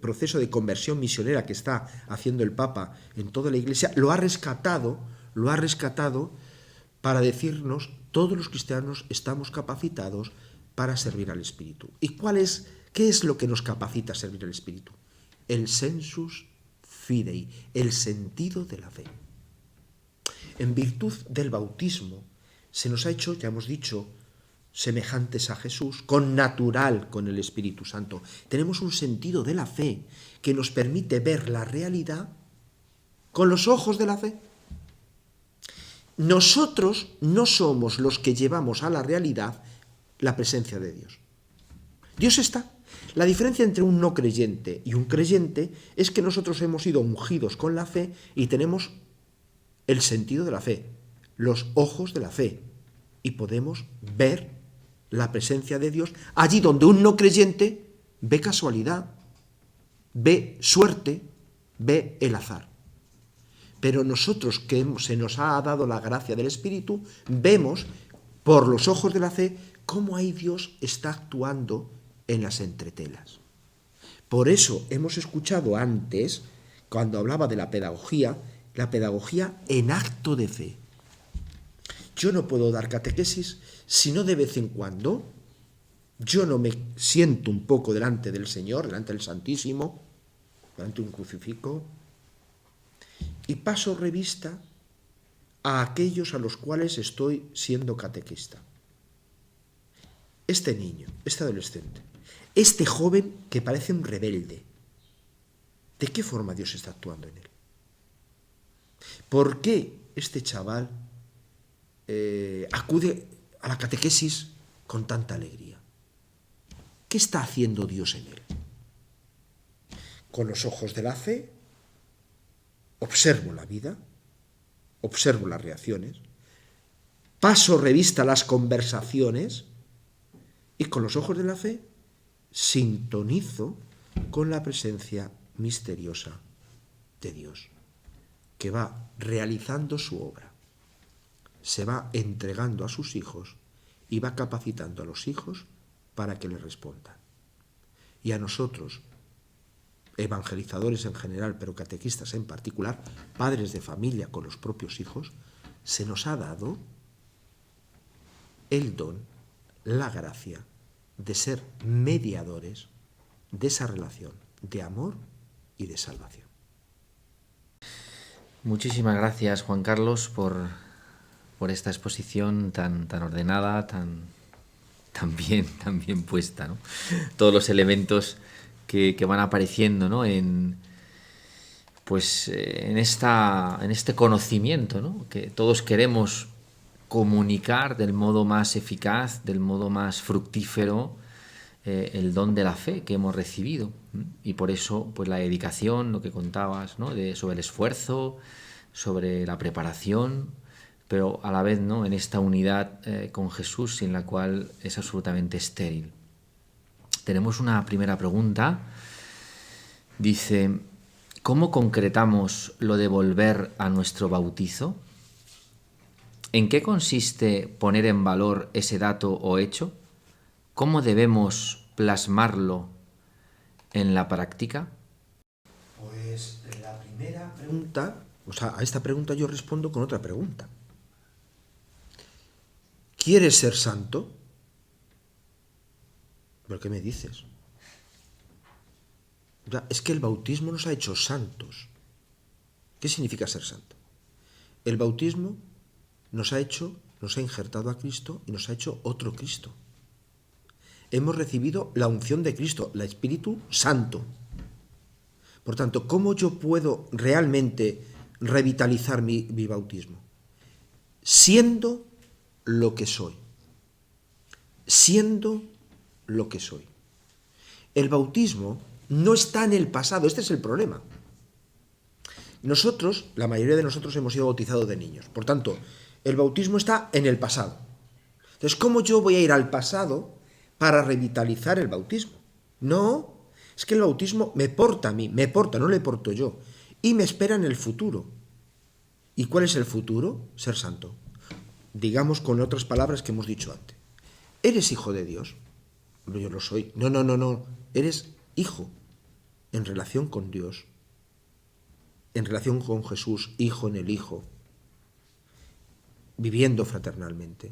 proceso de conversión misionera que está haciendo el Papa en toda la Iglesia, lo ha rescatado para decirnos, todos los cristianos estamos capacitados para servir al Espíritu. ¿Y qué es lo que nos capacita a servir al Espíritu? El sensus fidei, el sentido de la fe. En virtud del bautismo se nos ha hecho, ya hemos dicho, semejantes a Jesús, con natural con el Espíritu Santo. Tenemos un sentido de la fe que nos permite ver la realidad con los ojos de la fe. Nosotros no somos los que llevamos a la realidad la presencia de Dios. Dios está. La diferencia entre un no creyente y un creyente es que nosotros hemos sido ungidos con la fe y tenemos el sentido de la fe, los ojos de la fe, y podemos ver la presencia de Dios allí donde un no creyente ve casualidad, ve suerte, ve el azar. Pero nosotros, que se nos ha dado la gracia del Espíritu, vemos por los ojos de la fe cómo ahí Dios está actuando en las entretelas. Por eso hemos escuchado antes, cuando hablaba de la pedagogía en acto de fe. Yo no puedo dar catequesis si no de vez en cuando yo no me siento un poco delante del Señor, delante del Santísimo, delante de un crucifijo, y paso revista a aquellos a los cuales estoy siendo catequista. Este niño, este adolescente, este joven que parece un rebelde, ¿de qué forma Dios está actuando en él? ¿Por qué este chaval acude a la catequesis con tanta alegría? ¿Qué está haciendo Dios en él? Con los ojos de la fe, observo la vida, observo las reacciones, paso revista a las conversaciones y con los ojos de la fe sintonizo con la presencia misteriosa de Dios, que va realizando su obra, se va entregando a sus hijos y va capacitando a los hijos para que le respondan. Y a nosotros, evangelizadores en general, pero catequistas en particular, padres de familia con los propios hijos, se nos ha dado el don, la gracia de ser mediadores de esa relación de amor y de salvación. Muchísimas gracias, Juan Carlos, por por esta exposición tan ordenada, tan bien puesta, ¿no? Todos los elementos que van apareciendo, ¿no? En este conocimiento, ¿no? Que todos queremos comunicar del modo más eficaz, del modo más fructífero, el don de la fe que hemos recibido. Y por eso, pues la dedicación, lo que contabas, ¿no? Sobre el esfuerzo, sobre la preparación, pero a la vez, ¿no? En esta unidad con Jesús, sin la cual es absolutamente estéril. Tenemos una primera pregunta. Dice: ¿cómo concretamos lo de volver a nuestro bautizo? ¿En qué consiste poner en valor ese dato o hecho? ¿Cómo debemos plasmarlo en la práctica? Pues la primera pregunta, a esta pregunta yo respondo con otra pregunta. ¿Quieres ser santo? ¿Pero qué me dices? Es que el bautismo nos ha hecho santos. ¿Qué significa ser santo? El bautismo nos ha injertado a Cristo y nos ha hecho otro Cristo. Hemos recibido la unción de Cristo, el Espíritu Santo. Por tanto, ¿cómo yo puedo realmente revitalizar mi bautismo? Siendo lo que soy. Siendo lo que soy. El bautismo no está en el pasado, este es el problema. Nosotros, la mayoría de nosotros hemos sido bautizados de niños. Por tanto, el bautismo está en el pasado. Entonces, ¿cómo yo voy a ir al pasado para revitalizar el bautismo? No, es que el bautismo me porta a mí, no le porto yo. Y me espera en el futuro. ¿Y cuál es el futuro? Ser santo. Digamos con otras palabras que hemos dicho antes. ¿Eres hijo de Dios? Yo lo soy. No. Eres hijo en relación con Dios. En relación con Jesús, hijo en el Hijo. Viviendo fraternalmente.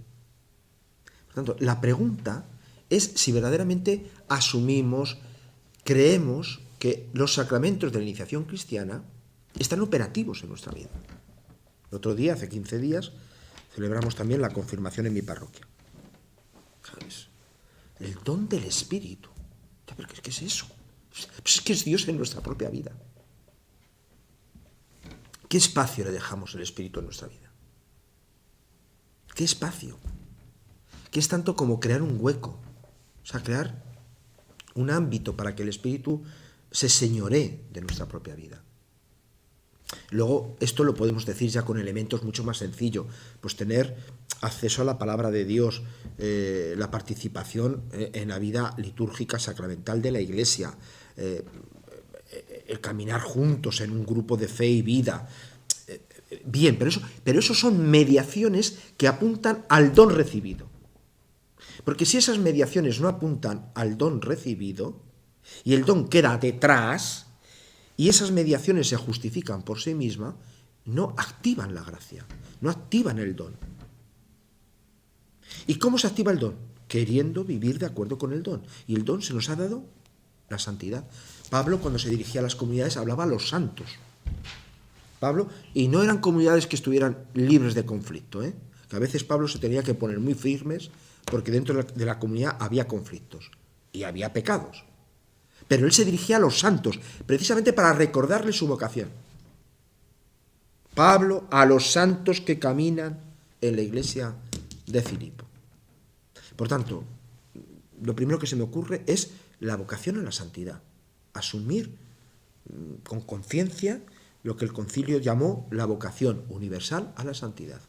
Por tanto, la pregunta es si verdaderamente asumimos, creemos que los sacramentos de la iniciación cristiana están operativos en nuestra vida. El otro día, hace 15 días, celebramos también la confirmación en mi parroquia. ¿Sabes? El don del Espíritu. ¿Pero qué es eso? Pues es que es Dios en nuestra propia vida. ¿Qué espacio le dejamos al Espíritu en nuestra vida? ¿Qué espacio? Que es tanto como crear un hueco, crear un ámbito para que el Espíritu se señoree de nuestra propia vida. Luego, esto lo podemos decir ya con elementos mucho más sencillos, pues tener acceso a la palabra de Dios, la participación en la vida litúrgica sacramental de la Iglesia, el caminar juntos en un grupo de fe y vida. Bien, pero eso son mediaciones que apuntan al don recibido. Porque si esas mediaciones no apuntan al don recibido y el don queda detrás y esas mediaciones se justifican por sí mismas, no activan la gracia, no activan el don. ¿Y cómo se activa el don? Queriendo vivir de acuerdo con el don. Y el don se nos ha dado la santidad. Pablo, cuando se dirigía a las comunidades, hablaba a los santos. Pablo, y no eran comunidades que estuvieran libres de conflicto, que a veces Pablo se tenía que poner muy firmes porque dentro de la comunidad había conflictos y había pecados. Pero él se dirigía a los santos, precisamente para recordarles su vocación. Pablo a los santos que caminan en la iglesia de Filipo. Por tanto, lo primero que se me ocurre es la vocación a la santidad. Asumir con conciencia lo que el concilio llamó la vocación universal a la santidad.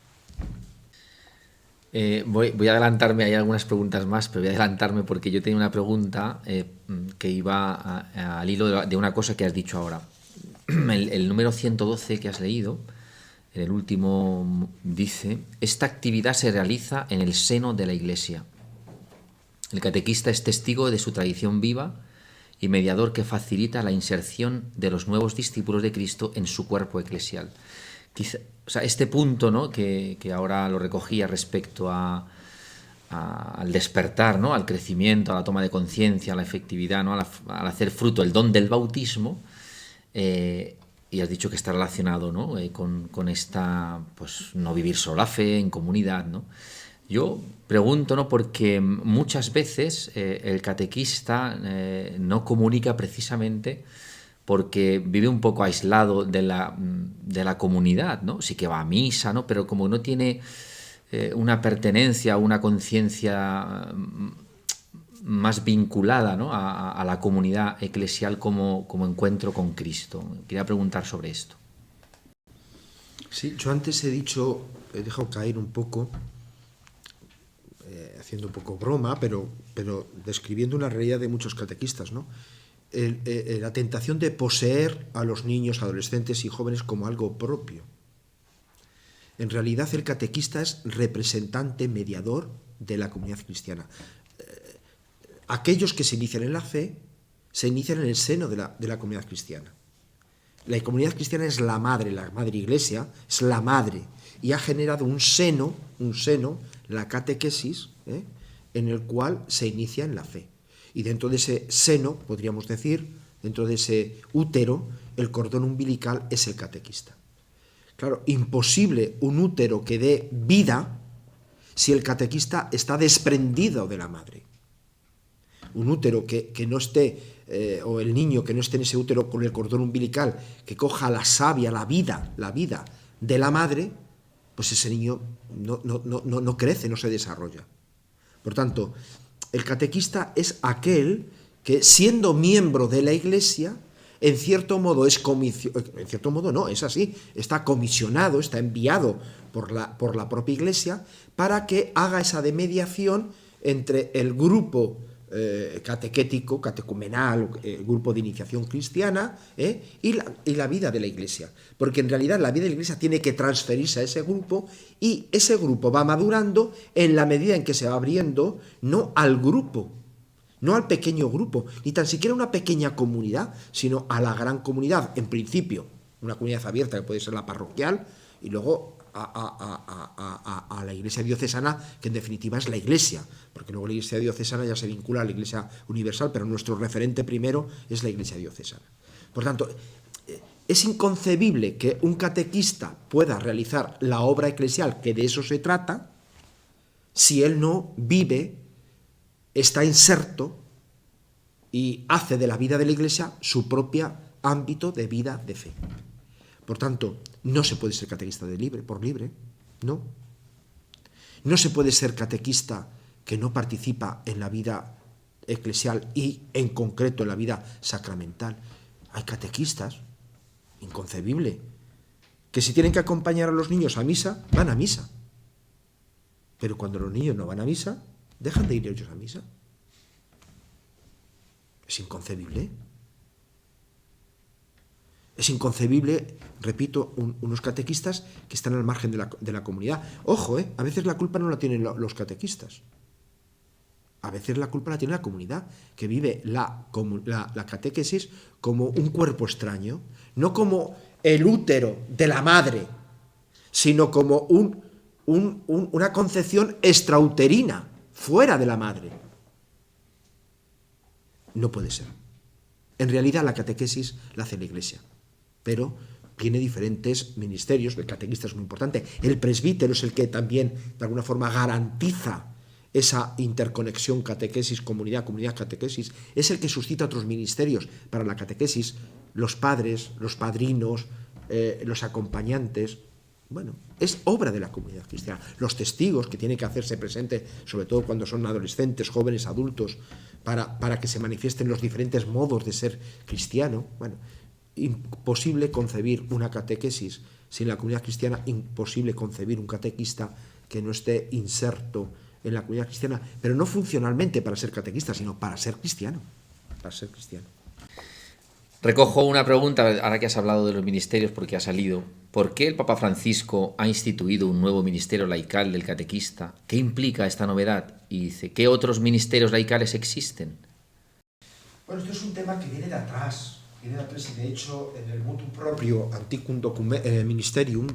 Voy a adelantarme, hay algunas preguntas más, pero voy a adelantarme porque yo tenía una pregunta que iba al hilo de una cosa que has dicho ahora. El número 112 que has leído, en el último, dice: esta actividad se realiza en el seno de la Iglesia. El catequista es testigo de su tradición viva y mediador que facilita la inserción de los nuevos discípulos de Cristo en su cuerpo eclesial. Quizá, este punto, ¿no?, que ahora lo recogía respecto al despertar, ¿no?, al crecimiento, a la toma de conciencia, a la efectividad, ¿no?, al hacer fruto el don del bautismo, y has dicho que está relacionado, ¿no? Con esta, pues, no vivir solo la fe, en comunidad, ¿no? Yo pregunto, ¿no? Porque muchas veces el catequista no comunica precisamente porque vive un poco aislado de la comunidad, ¿no? Sí que va a misa, ¿no? Pero como no tiene una pertenencia, una conciencia más vinculada, ¿no? A la comunidad eclesial como encuentro con Cristo. Quería preguntar sobre esto. Sí, yo antes he dejado caer un poco, haciendo un poco broma, pero describiendo una realidad de muchos catequistas, ¿no? La tentación de poseer a los niños, adolescentes y jóvenes como algo propio. En realidad el catequista es representante, mediador de la comunidad cristiana. Aquellos que se inician en la fe se inician en el seno de la comunidad cristiana. La comunidad cristiana es la madre iglesia, es la madre, y ha generado un seno, la catequesis, en el cual se inicia en la fe. Y dentro de ese seno, podríamos decir, dentro de ese útero, el cordón umbilical es el catequista. Claro, imposible un útero que dé vida si el catequista está desprendido de la madre. Un útero que no esté, o el niño que no esté en ese útero con el cordón umbilical, que coja la savia, la vida de la madre, pues ese niño no crece, no se desarrolla. Por tanto, el catequista es aquel que, siendo miembro de la Iglesia, en cierto modo es así, está comisionado, está enviado por la propia Iglesia para que haga esa de mediación entre el grupo catequético, catecumenal, el grupo de iniciación cristiana, y la vida de la Iglesia. Porque en realidad la vida de la Iglesia tiene que transferirse a ese grupo, y ese grupo va madurando en la medida en que se va abriendo, no al grupo, no al pequeño grupo, ni tan siquiera una pequeña comunidad, sino a la gran comunidad. En principio, una comunidad abierta que puede ser la parroquial, y luego a la Iglesia diocesana, que en definitiva es la Iglesia, porque luego la Iglesia diocesana ya se vincula a la Iglesia universal, pero nuestro referente primero es la Iglesia diocesana. Por tanto, es inconcebible que un catequista pueda realizar la obra eclesial, que de eso se trata, si él no vive, está inserto y hace de la vida de la Iglesia su propio ámbito de vida de fe. Por tanto, no se puede ser catequista por libre, no. No se puede ser catequista que no participa en la vida eclesial y, en concreto, en la vida sacramental. Hay catequistas, inconcebible, que si tienen que acompañar a los niños a misa, van a misa. Pero cuando los niños no van a misa, dejan de ir ellos a misa. Es inconcebible. Es inconcebible, repito, unos catequistas que están al margen de la comunidad. Ojo, a veces la culpa no la tienen los catequistas. A veces la culpa la tiene la comunidad, que vive la catequesis como un cuerpo extraño, no como el útero de la madre, sino como una concepción extrauterina, fuera de la madre. No puede ser. En realidad la catequesis la hace la Iglesia, pero tiene diferentes ministerios. El catequista es muy importante. El presbítero es el que también, de alguna forma, garantiza esa interconexión catequesis-comunidad, comunidad-catequesis. Es el que suscita otros ministerios para la catequesis, los padres, los padrinos, los acompañantes. Bueno, es obra de la comunidad cristiana. Los testigos, que tienen que hacerse presentes, sobre todo cuando son adolescentes, jóvenes, adultos, para que se manifiesten los diferentes modos de ser cristiano. Bueno, imposible concebir una catequesis sin la comunidad cristiana, imposible concebir un catequista que no esté inserto en la comunidad cristiana, pero no funcionalmente para ser catequista, sino para ser cristiano. Para ser cristiano. Recojo una pregunta, ahora que has hablado de los ministerios, porque ha salido. ¿Por qué el Papa Francisco ha instituido un nuevo ministerio laical del catequista? ¿Qué implica esta novedad? Y dice, ¿qué otros ministerios laicales existen? Bueno, esto es un tema que viene de atrás, y de hecho en el Motu Proprio Antiquum Ministerium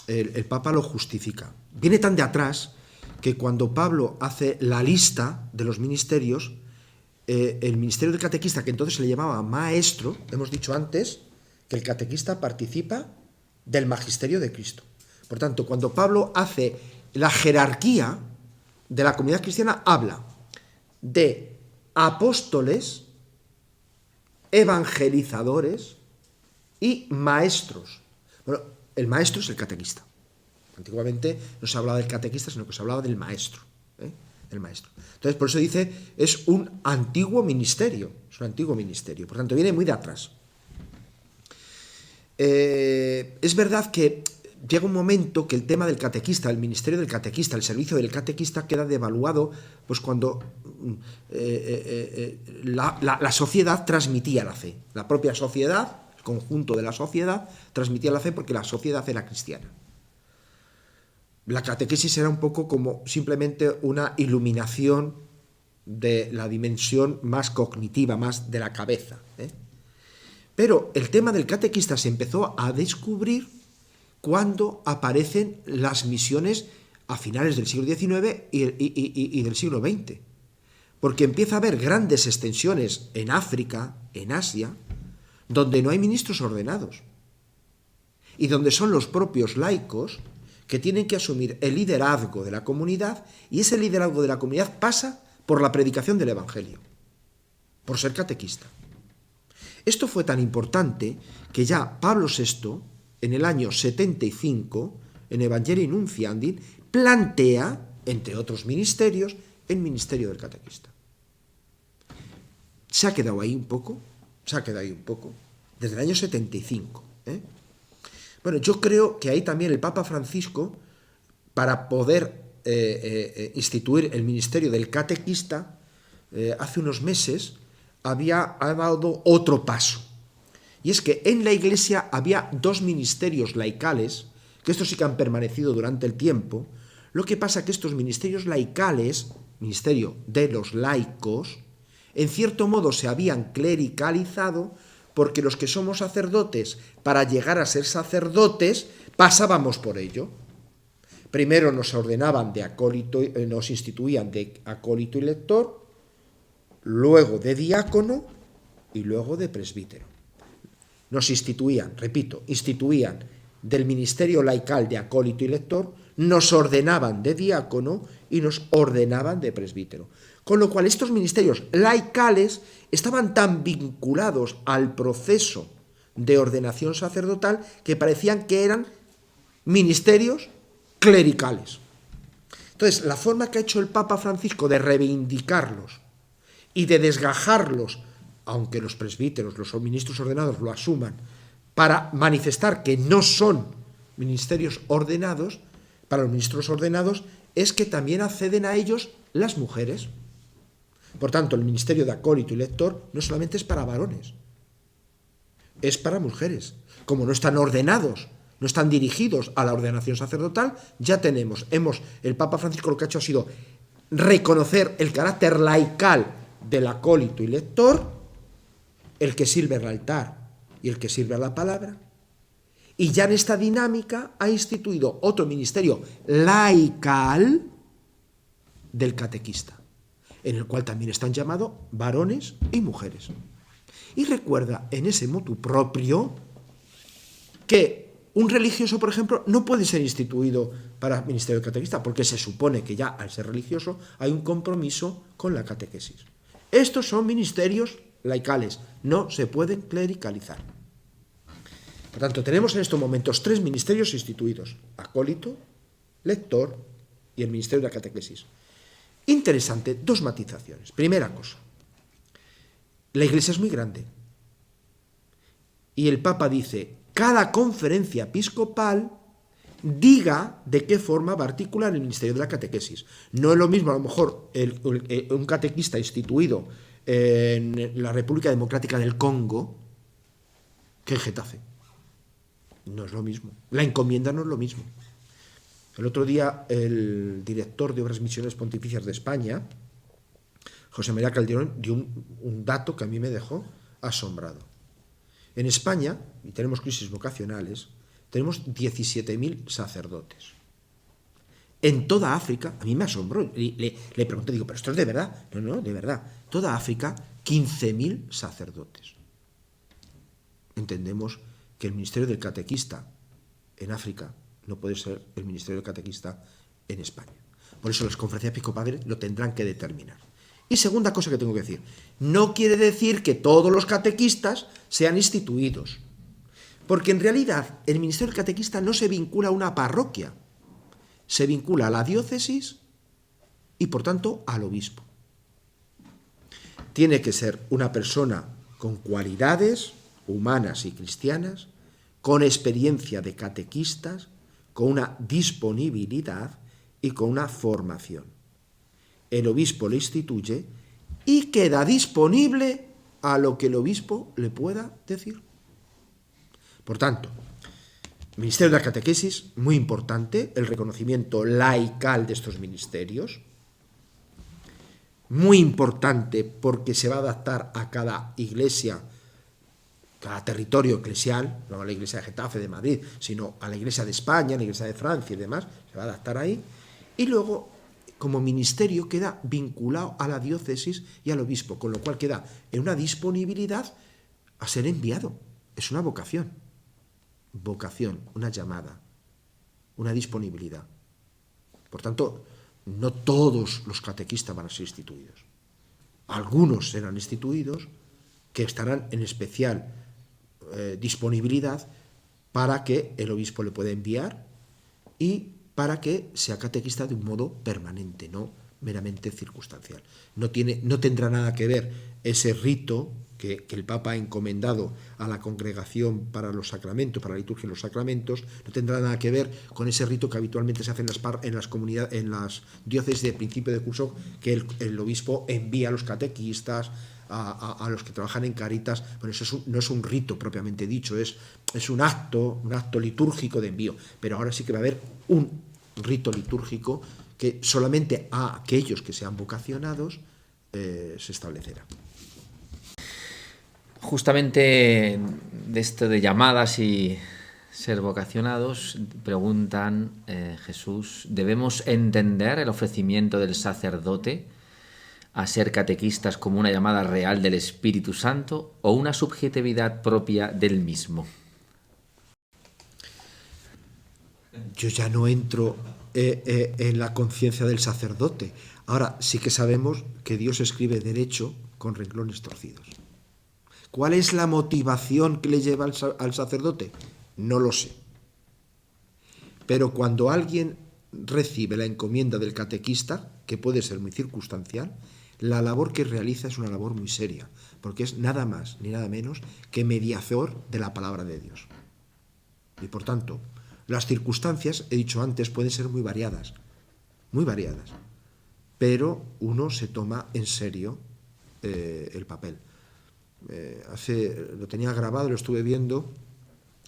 el Papa lo justifica. Viene tan de atrás que cuando Pablo hace la lista de los ministerios, el ministerio del catequista, que entonces se le llamaba maestro, hemos dicho antes que el catequista participa del magisterio de Cristo. Por tanto, cuando Pablo hace la jerarquía de la comunidad cristiana, habla de apóstoles, evangelizadores y maestros. Bueno, el maestro es el catequista. Antiguamente no se hablaba del catequista, sino que se hablaba del maestro. El maestro. Entonces, por eso dice, es un antiguo ministerio. Es un antiguo ministerio. Por tanto, viene muy de atrás. Es verdad que llega un momento que el tema del catequista, el ministerio del catequista, el servicio del catequista queda devaluado, pues cuando la sociedad transmitía la fe. La propia sociedad, el conjunto de la sociedad, transmitía la fe porque la sociedad era cristiana. La catequesis era un poco como simplemente una iluminación de la dimensión más cognitiva, más de la cabeza. Pero el tema del catequista se empezó a descubrir cuando aparecen las misiones a finales del siglo XIX y del siglo XX. Porque empieza a haber grandes extensiones en África, en Asia, donde no hay ministros ordenados. Y donde son los propios laicos que tienen que asumir el liderazgo de la comunidad, y ese liderazgo de la comunidad pasa por la predicación del Evangelio, por ser catequista. Esto fue tan importante que ya Pablo VI, en el año 75, en Evangelii Nunciandi, plantea, entre otros ministerios, el ministerio del catequista. Se ha quedado ahí un poco, desde el año 75. Bueno, yo creo que ahí también el Papa Francisco, para poder instituir el ministerio del catequista, hace unos meses ha dado otro paso. Y es que en la Iglesia había dos ministerios laicales, que estos sí que han permanecido durante el tiempo. Lo que pasa es que estos ministerios laicales, ministerio de los laicos, en cierto modo se habían clericalizado, porque los que somos sacerdotes, para llegar a ser sacerdotes, pasábamos por ello. Primero nos ordenaban de acólito, nos instituían de acólito y lector, luego de diácono y luego de presbítero. Nos instituían del ministerio laical de acólito y lector, nos ordenaban de diácono y nos ordenaban de presbítero. Con lo cual estos ministerios laicales estaban tan vinculados al proceso de ordenación sacerdotal que parecían que eran ministerios clericales. Entonces, la forma que ha hecho el Papa Francisco de reivindicarlos y de desgajarlos, aunque los presbíteros, los ministros ordenados lo asuman, para manifestar que no son ministerios ordenados, para los ministros ordenados, es que también acceden a ellos las mujeres. Por tanto, el ministerio de acólito y lector no solamente es para varones, es para mujeres. Como no están ordenados, no están dirigidos a la ordenación sacerdotal, ya el Papa Francisco lo que ha hecho ha sido reconocer el carácter laical del acólito y lector, el que sirve al altar y el que sirve a la palabra, y ya en esta dinámica ha instituido otro ministerio laical del catequista, en el cual también están llamados varones y mujeres. Y recuerda en ese motu proprio que un religioso, por ejemplo, no puede ser instituido para el ministerio del catequista, porque se supone que ya al ser religioso hay un compromiso con la catequesis. Estos son ministerios laicales, no se pueden clericalizar. Por tanto, tenemos en estos momentos 3 ministerios instituidos: acólito, lector y el ministerio de la catequesis. Interesante, 2 matizaciones. Primera cosa, la Iglesia es muy grande y el Papa dice: cada conferencia episcopal diga de qué forma va a articular el ministerio de la catequesis. No es lo mismo, a lo mejor, un catequista instituido en la República Democrática del Congo que en Getafe. No es lo mismo. La encomienda no es lo mismo. El otro día el director de Obras Misiones Pontificias de España, José María Calderón, dio un dato que a mí me dejó asombrado. En España, y tenemos crisis vocacionales, tenemos 17.000 sacerdotes. En toda África, a mí me asombró, le pregunté, digo, ¿pero esto es de verdad? No, de verdad. Toda África, 15.000 sacerdotes. Entendemos que el ministerio del catequista en África no puede ser el ministerio del catequista en España. Por eso las conferencias episcopales lo tendrán que determinar. Y segunda cosa que tengo que decir, no quiere decir que todos los catequistas sean instituidos, porque en realidad el ministerio del catequista no se vincula a una parroquia, se vincula a la diócesis y por tanto al obispo. Tiene que ser una persona con cualidades humanas y cristianas, con experiencia de catequistas, con una disponibilidad y con una formación. El obispo le instituye y queda disponible a lo que el obispo le pueda decir. Por tanto, ministerio de la catequesis, muy importante, el reconocimiento laical de estos ministerios, muy importante porque se va a adaptar a cada iglesia, cada territorio eclesial, no a la iglesia de Getafe, de Madrid, sino a la iglesia de España, a la iglesia de Francia y demás, se va a adaptar ahí. Y luego, como ministerio, queda vinculado a la diócesis y al obispo, con lo cual queda en una disponibilidad a ser enviado. Es una vocación, una llamada, una disponibilidad. Por tanto, no todos los catequistas van a ser instituidos. Algunos serán instituidos que estarán en especial disponibilidad para que el obispo le pueda enviar y para que sea catequista de un modo permanente, no meramente circunstancial. No tendrá nada que ver ese rito que el Papa ha encomendado a la Congregación para los Sacramentos, para la liturgia y los sacramentos, no tendrá nada que ver con ese rito que habitualmente se hace en las diócesis de principio de curso, que el obispo envía a los catequistas, a los que trabajan en Caritas. Bueno, eso no es un rito propiamente dicho, es un acto litúrgico de envío, pero ahora sí que va a haber un rito litúrgico que solamente a aquellos que sean vocacionados se establecerá. Justamente de esto de llamadas y ser vocacionados, preguntan Jesús, ¿debemos entender el ofrecimiento del sacerdote a ser catequistas como una llamada real del Espíritu Santo o una subjetividad propia del mismo? Yo ya no entro en la conciencia del sacerdote. Ahora sí que sabemos que Dios escribe derecho con renglones torcidos. ¿Cuál es la motivación que le lleva al sacerdote? No lo sé. Pero cuando alguien recibe la encomienda del catequista, que puede ser muy circunstancial, la labor que realiza es una labor muy seria, porque es nada más ni nada menos que mediador de la palabra de Dios. Y por tanto, las circunstancias, he dicho antes, pueden ser muy variadas, pero uno se toma en serio el papel. Lo tenía grabado, lo estuve viendo,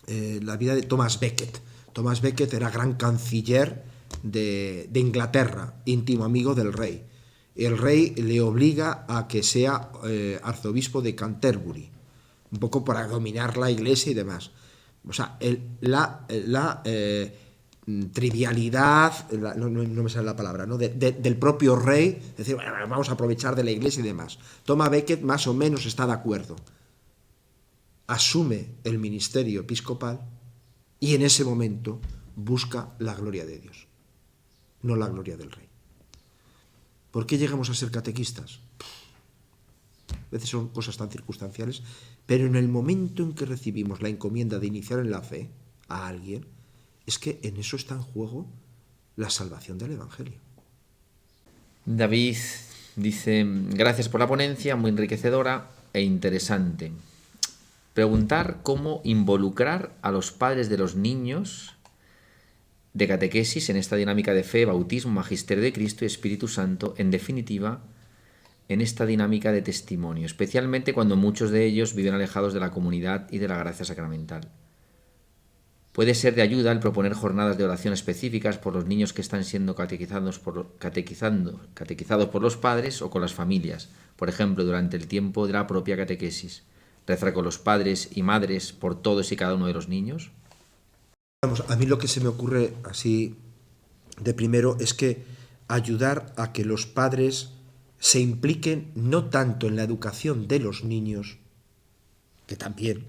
la vida de Thomas Becket. Thomas Becket era gran canciller de Inglaterra, íntimo amigo del rey. El rey le obliga a que sea arzobispo de Canterbury, un poco para dominar la iglesia y demás. O sea, la trivialidad, no me sale la palabra, ¿no? del propio rey, es decir, bueno, vamos a aprovechar de la iglesia y demás. Thomas Becket más o menos está de acuerdo. Asume el ministerio episcopal y en ese momento busca la gloria de Dios, no la gloria del rey. ¿Por qué llegamos a ser catequistas? A veces son cosas tan circunstanciales, pero en el momento en que recibimos la encomienda de iniciar en la fe a alguien, es que en eso está en juego la salvación del Evangelio. David dice, gracias por la ponencia, muy enriquecedora e interesante. Preguntar cómo involucrar a los padres de los niños de catequesis en esta dinámica de fe, bautismo, magisterio de Cristo y Espíritu Santo, en definitiva, en esta dinámica de testimonio, especialmente cuando muchos de ellos viven alejados de la comunidad y de la gracia sacramental. Puede ser de ayuda el proponer jornadas de oración específicas por los niños que están siendo catequizados por los padres o con las familias, por ejemplo, durante el tiempo de la propia catequesis. ¿Rezar con los padres y madres por todos y cada uno de los niños? Vamos, a mí lo que se me ocurre así de primero es que ayudar a que los padres se impliquen no tanto en la educación de los niños, que también,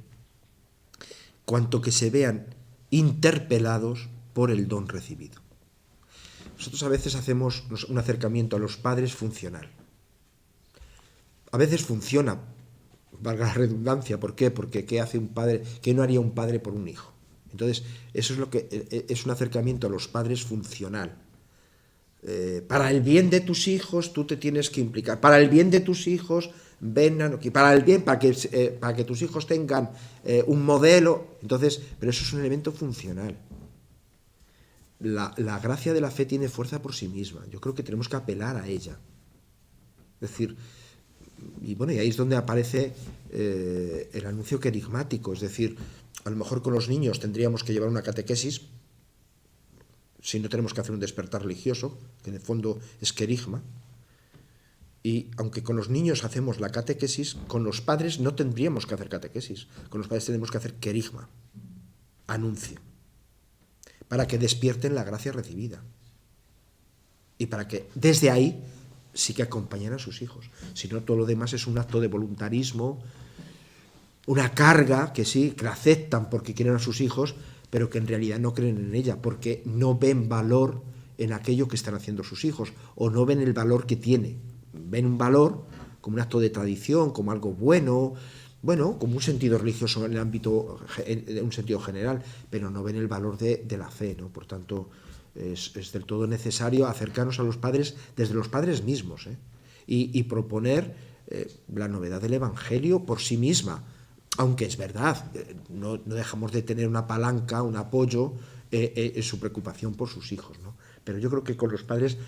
cuanto que se vean interpelados por el don recibido. Nosotros a veces hacemos un acercamiento a los padres funcional. A veces funciona, valga la redundancia, ¿por qué? Porque ¿qué hace un padre? ¿Qué no haría un padre por un hijo? Entonces, eso es lo que es un acercamiento a los padres funcional. Para el bien de tus hijos tú te tienes que implicar. Para el bien de tus hijos vengan aquí. Para el bien, para que tus hijos tengan un modelo. Entonces, pero eso es un elemento funcional. La gracia de la fe tiene fuerza por sí misma. Yo creo que tenemos que apelar a ella. Es decir, y bueno, y ahí es donde aparece el anuncio querigmático. Es decir, a lo mejor con los niños tendríamos que llevar una catequesis, si no tenemos que hacer un despertar religioso, que en el fondo es querigma. Y aunque con los niños hacemos la catequesis, con los padres no tendríamos que hacer catequesis. Con los padres tenemos que hacer querigma, anuncio, para que despierten la gracia recibida. Y para que desde ahí sí que acompañen a sus hijos. Si no, todo lo demás es un acto de voluntarismo, una carga que sí, que la aceptan porque quieren a sus hijos, pero que en realidad no creen en ella, porque no ven valor en aquello que están haciendo sus hijos, o no ven el valor que tiene. Ven un valor como un acto de tradición, como algo bueno, como un sentido religioso en el ámbito, en un sentido general, pero no ven el valor de la fe, ¿no? Por tanto, es del todo necesario acercarnos a los padres desde los padres mismos, y proponer la novedad del Evangelio por sí misma, aunque es verdad, no dejamos de tener una palanca, un apoyo en su preocupación por sus hijos, ¿no? Pero yo creo que con los padres,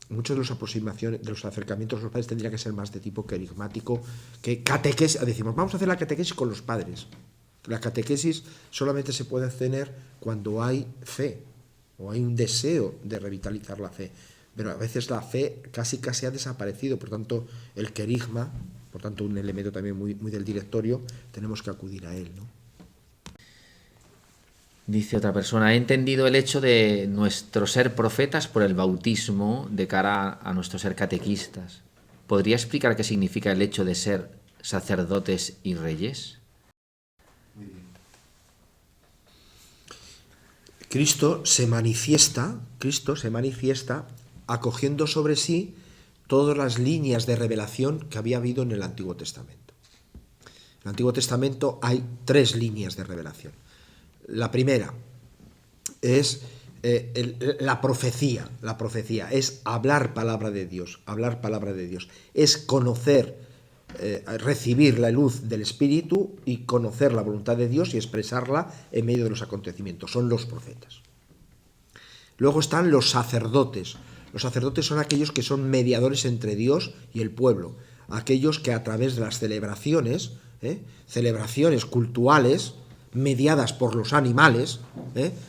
muchos de los aproximaciones, de los acercamientos a los padres tendría que ser más de tipo querigmático que catequesis. Decimos, vamos a hacer la catequesis con los padres. La catequesis solamente se puede tener cuando hay fe o hay un deseo de revitalizar la fe. Pero a veces la fe casi ha desaparecido, por tanto el querigma, por tanto un elemento también muy del directorio, tenemos que acudir a él, ¿no? Dice otra persona, he entendido el hecho de nuestro ser profetas por el bautismo de cara a nuestro ser catequistas. ¿Podría explicar qué significa el hecho de ser sacerdotes y reyes? Muy bien. Cristo se manifiesta acogiendo sobre sí todas las líneas de revelación que había habido en el Antiguo Testamento. En el Antiguo Testamento hay 3 líneas de revelación. La primera es la profecía. La profecía es hablar palabra de Dios, es conocer, recibir la luz del Espíritu y conocer la voluntad de Dios y expresarla en medio de los acontecimientos. Son los profetas. Luego están los sacerdotes. Los sacerdotes son aquellos que son mediadores entre Dios y el pueblo, aquellos que a través de las celebraciones cultuales, mediadas por los animales,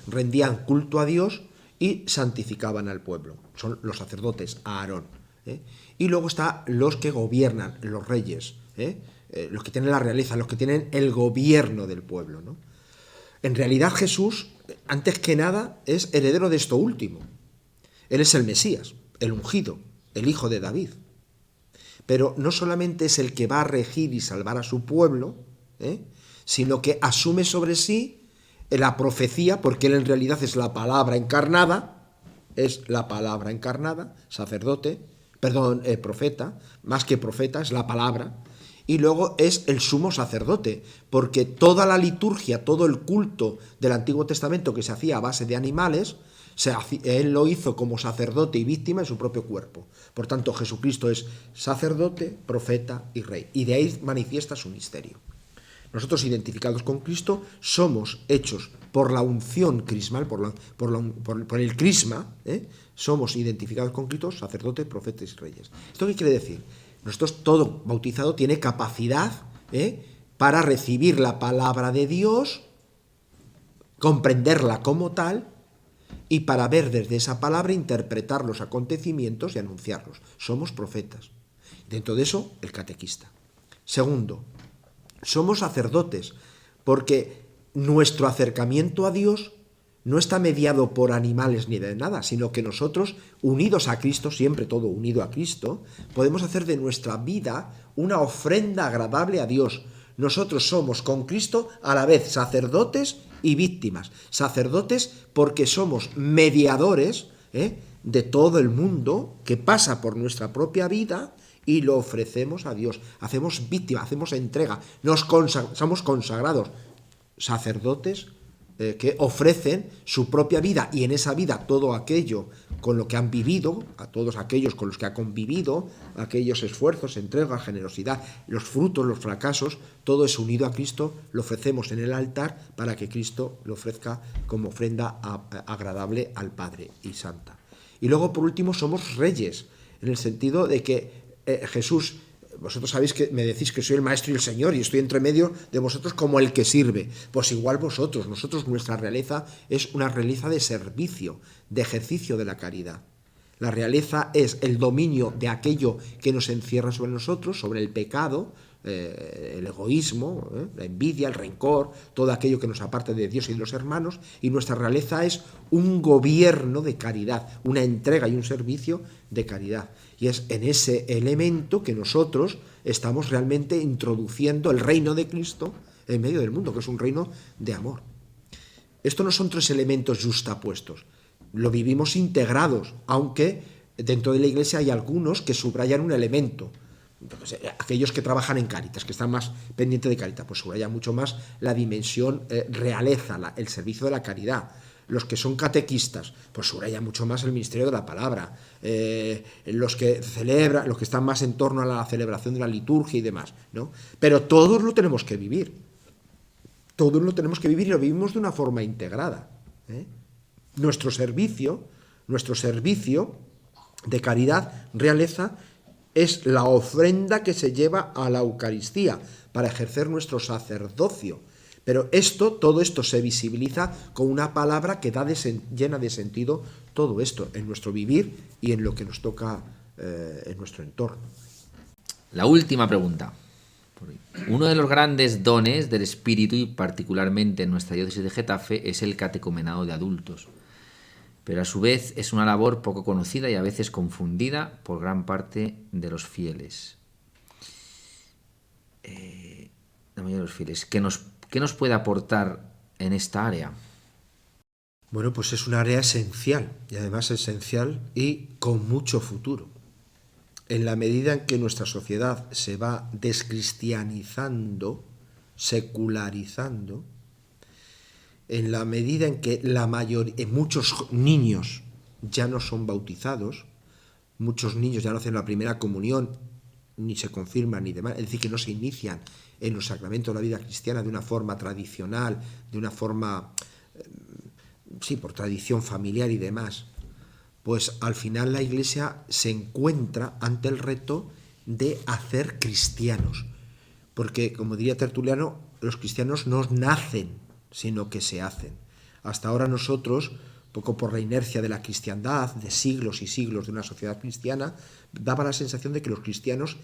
rendían culto a Dios y santificaban al pueblo. Son los sacerdotes, Aarón. Y luego están los que gobiernan, los reyes, los que tienen la realeza, los que tienen el gobierno del pueblo, ¿no? En realidad Jesús, antes que nada, es heredero de esto último. Él es el Mesías, el ungido, el hijo de David. Pero no solamente es el que va a regir y salvar a su pueblo, sino que asume sobre sí la profecía, porque él en realidad es la palabra encarnada, profeta, más que profeta, es la palabra, y luego es el sumo sacerdote, porque toda la liturgia, todo el culto del Antiguo Testamento que se hacía a base de animales, él lo hizo como sacerdote y víctima en su propio cuerpo. Por tanto, Jesucristo es sacerdote, profeta y rey, y de ahí manifiesta su misterio. Nosotros, identificados con Cristo, somos hechos por la unción crismal, por el crisma, somos identificados con Cristo, sacerdotes, profetas y reyes. ¿Esto qué quiere decir? Nosotros, todo bautizado tiene capacidad para recibir la palabra de Dios, comprenderla como tal, y para ver desde esa palabra, interpretar los acontecimientos y anunciarlos. Somos profetas. Dentro de eso, el catequista. Segundo, somos sacerdotes, porque nuestro acercamiento a Dios no está mediado por animales ni de nada, sino que nosotros, unidos a Cristo, siempre todo unido a Cristo, podemos hacer de nuestra vida una ofrenda agradable a Dios. Nosotros somos con Cristo a la vez sacerdotes y víctimas. Sacerdotes porque somos mediadores de todo el mundo que pasa por nuestra propia vida y lo ofrecemos a Dios. Hacemos víctima, hacemos entrega, somos consagrados. Sacerdotes que ofrecen su propia vida y en esa vida todo aquello con lo que han vivido, a todos aquellos con los que ha convivido, aquellos esfuerzos, entrega, generosidad, los frutos, los fracasos, todo es unido a Cristo, lo ofrecemos en el altar para que Cristo lo ofrezca como ofrenda agradable al Padre y santa. Y luego, por último, somos reyes, en el sentido de que Jesús... Vosotros sabéis que me decís que soy el maestro y el señor y estoy entre medio de vosotros como el que sirve. Pues igual nosotros, nuestra realeza es una realeza de servicio, de ejercicio de la caridad. La realeza es el dominio de aquello que nos encierra sobre nosotros, sobre el pecado, el egoísmo, la envidia, el rencor, todo aquello que nos aparta de Dios y de los hermanos, y nuestra realeza es un gobierno de caridad, una entrega y un servicio de caridad. Y es en ese elemento que nosotros estamos realmente introduciendo el reino de Cristo en medio del mundo, que es un reino de amor. Esto no son tres elementos justapuestos, lo vivimos integrados, aunque dentro de la Iglesia hay algunos que subrayan un elemento. Entonces, aquellos que trabajan en Cáritas, que están más pendientes de Cáritas, pues subrayan mucho más la dimensión realeza, el servicio de la caridad. Los que son catequistas, pues subrayan mucho más el ministerio de la palabra. Los que celebran, los que están más en torno a la celebración de la liturgia y demás, ¿no? Pero todos lo tenemos que vivir. Todos lo tenemos que vivir y lo vivimos de una forma integrada. Nuestro servicio de caridad, realeza, es la ofrenda que se lleva a la Eucaristía para ejercer nuestro sacerdocio. Pero todo esto se visibiliza con una palabra que llena de sentido todo esto, en nuestro vivir y en lo que nos toca en nuestro entorno. La última pregunta. Uno de los grandes dones del Espíritu, y particularmente en nuestra diócesis de Getafe, es el catecumenado de adultos. Pero a su vez es una labor poco conocida y a veces confundida por gran parte de los fieles. La mayoría de los fieles. ¿Qué nos puede aportar en esta área? Bueno, pues es un área esencial, y además esencial y con mucho futuro. En la medida en que nuestra sociedad se va descristianizando, secularizando, en la medida en que muchos niños ya no son bautizados, muchos niños ya no hacen la primera comunión, ni se confirman ni demás, es decir, que no se inician en los sacramentos de la vida cristiana de una forma tradicional, de una forma, por tradición familiar y demás, pues al final la Iglesia se encuentra ante el reto de hacer cristianos. Porque, como diría Tertuliano, los cristianos no nacen, sino que se hacen. Hasta ahora nosotros, poco por la inercia de la cristiandad, de siglos y siglos de una sociedad cristiana, daba la sensación de que los cristianos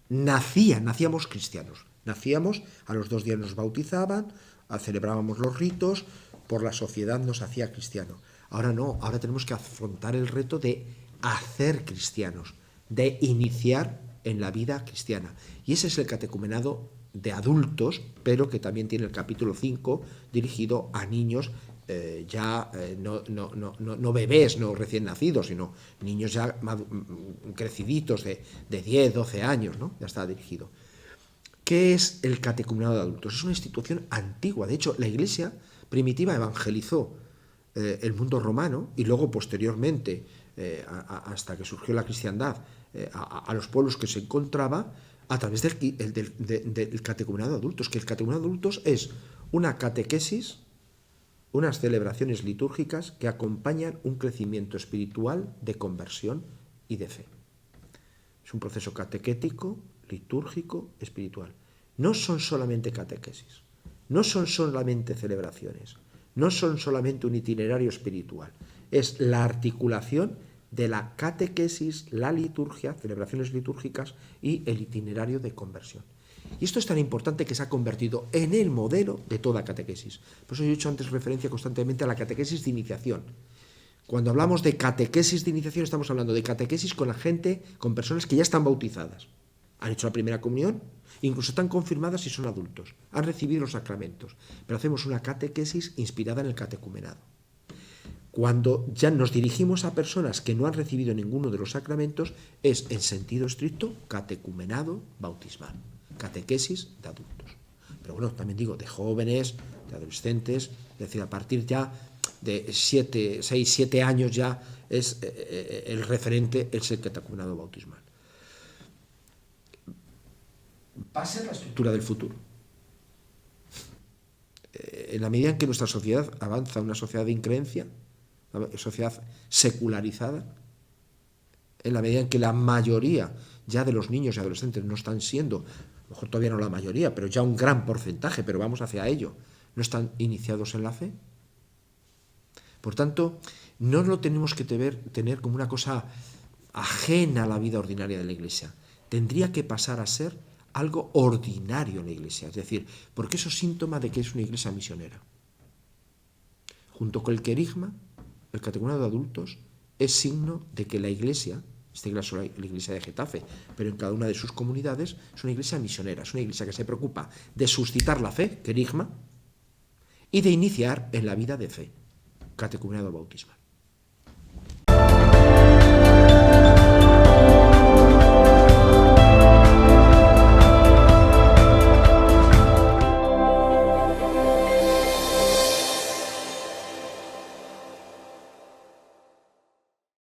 nacíamos cristianos. Nacíamos, a los 2 días nos bautizaban, celebrábamos los ritos, por la sociedad nos hacía cristiano. Ahora no, ahora tenemos que afrontar el reto de hacer cristianos, de iniciar en la vida cristiana. Y ese es el catecumenado de adultos, pero que también tiene el capítulo 5 dirigido a niños no bebés, no recién nacidos, sino niños ya creciditos de 10, 12 años, ¿no? Ya está dirigido. ¿Qué es el catecumenado de adultos? Es una institución antigua. De hecho, la Iglesia primitiva evangelizó el mundo romano y luego posteriormente, hasta que surgió la cristiandad, a los pueblos que se encontraba a través del catecumenado de adultos, que el catecumenado de adultos es una catequesis, unas celebraciones litúrgicas que acompañan un crecimiento espiritual de conversión y de fe. Es un proceso catequético, litúrgico, espiritual. No son solamente catequesis, no son solamente celebraciones, no son solamente un itinerario espiritual, es la articulación de la catequesis, la liturgia, celebraciones litúrgicas y el itinerario de conversión. Y esto es tan importante que se ha convertido en el modelo de toda catequesis. Por eso yo he hecho antes referencia constantemente a la catequesis de iniciación. Cuando hablamos de catequesis de iniciación estamos hablando de catequesis con la gente, con personas que ya están bautizadas. Han hecho la primera comunión, incluso están confirmadas si son adultos, han recibido los sacramentos, pero hacemos una catequesis inspirada en el catecumenado. Cuando ya nos dirigimos a personas que no han recibido ninguno de los sacramentos, es en sentido estricto catecumenado bautismal, catequesis de adultos. Pero bueno, también digo, de jóvenes, de adolescentes, es decir, a partir ya de 6, 7 años ya es el referente, es el catecumenado bautismal. Va a ser la estructura del futuro. En la medida en que nuestra sociedad avanza, una sociedad de increencia, una sociedad secularizada, en la medida en que la mayoría ya de los niños y adolescentes no están siendo, a lo mejor todavía no la mayoría, pero ya un gran porcentaje, pero vamos hacia ello, no están iniciados en la fe. Por tanto, no lo tenemos que tener como una cosa ajena a la vida ordinaria de la Iglesia. Tendría que pasar a ser algo ordinario en la Iglesia, es decir, porque eso es síntoma de que es una Iglesia misionera. Junto con el querigma, el catecumenado de adultos es signo de que la Iglesia, esta iglesia es la Iglesia de Getafe, pero en cada una de sus comunidades es una Iglesia misionera, es una Iglesia que se preocupa de suscitar la fe, querigma, y de iniciar en la vida de fe, catecumenado bautismal.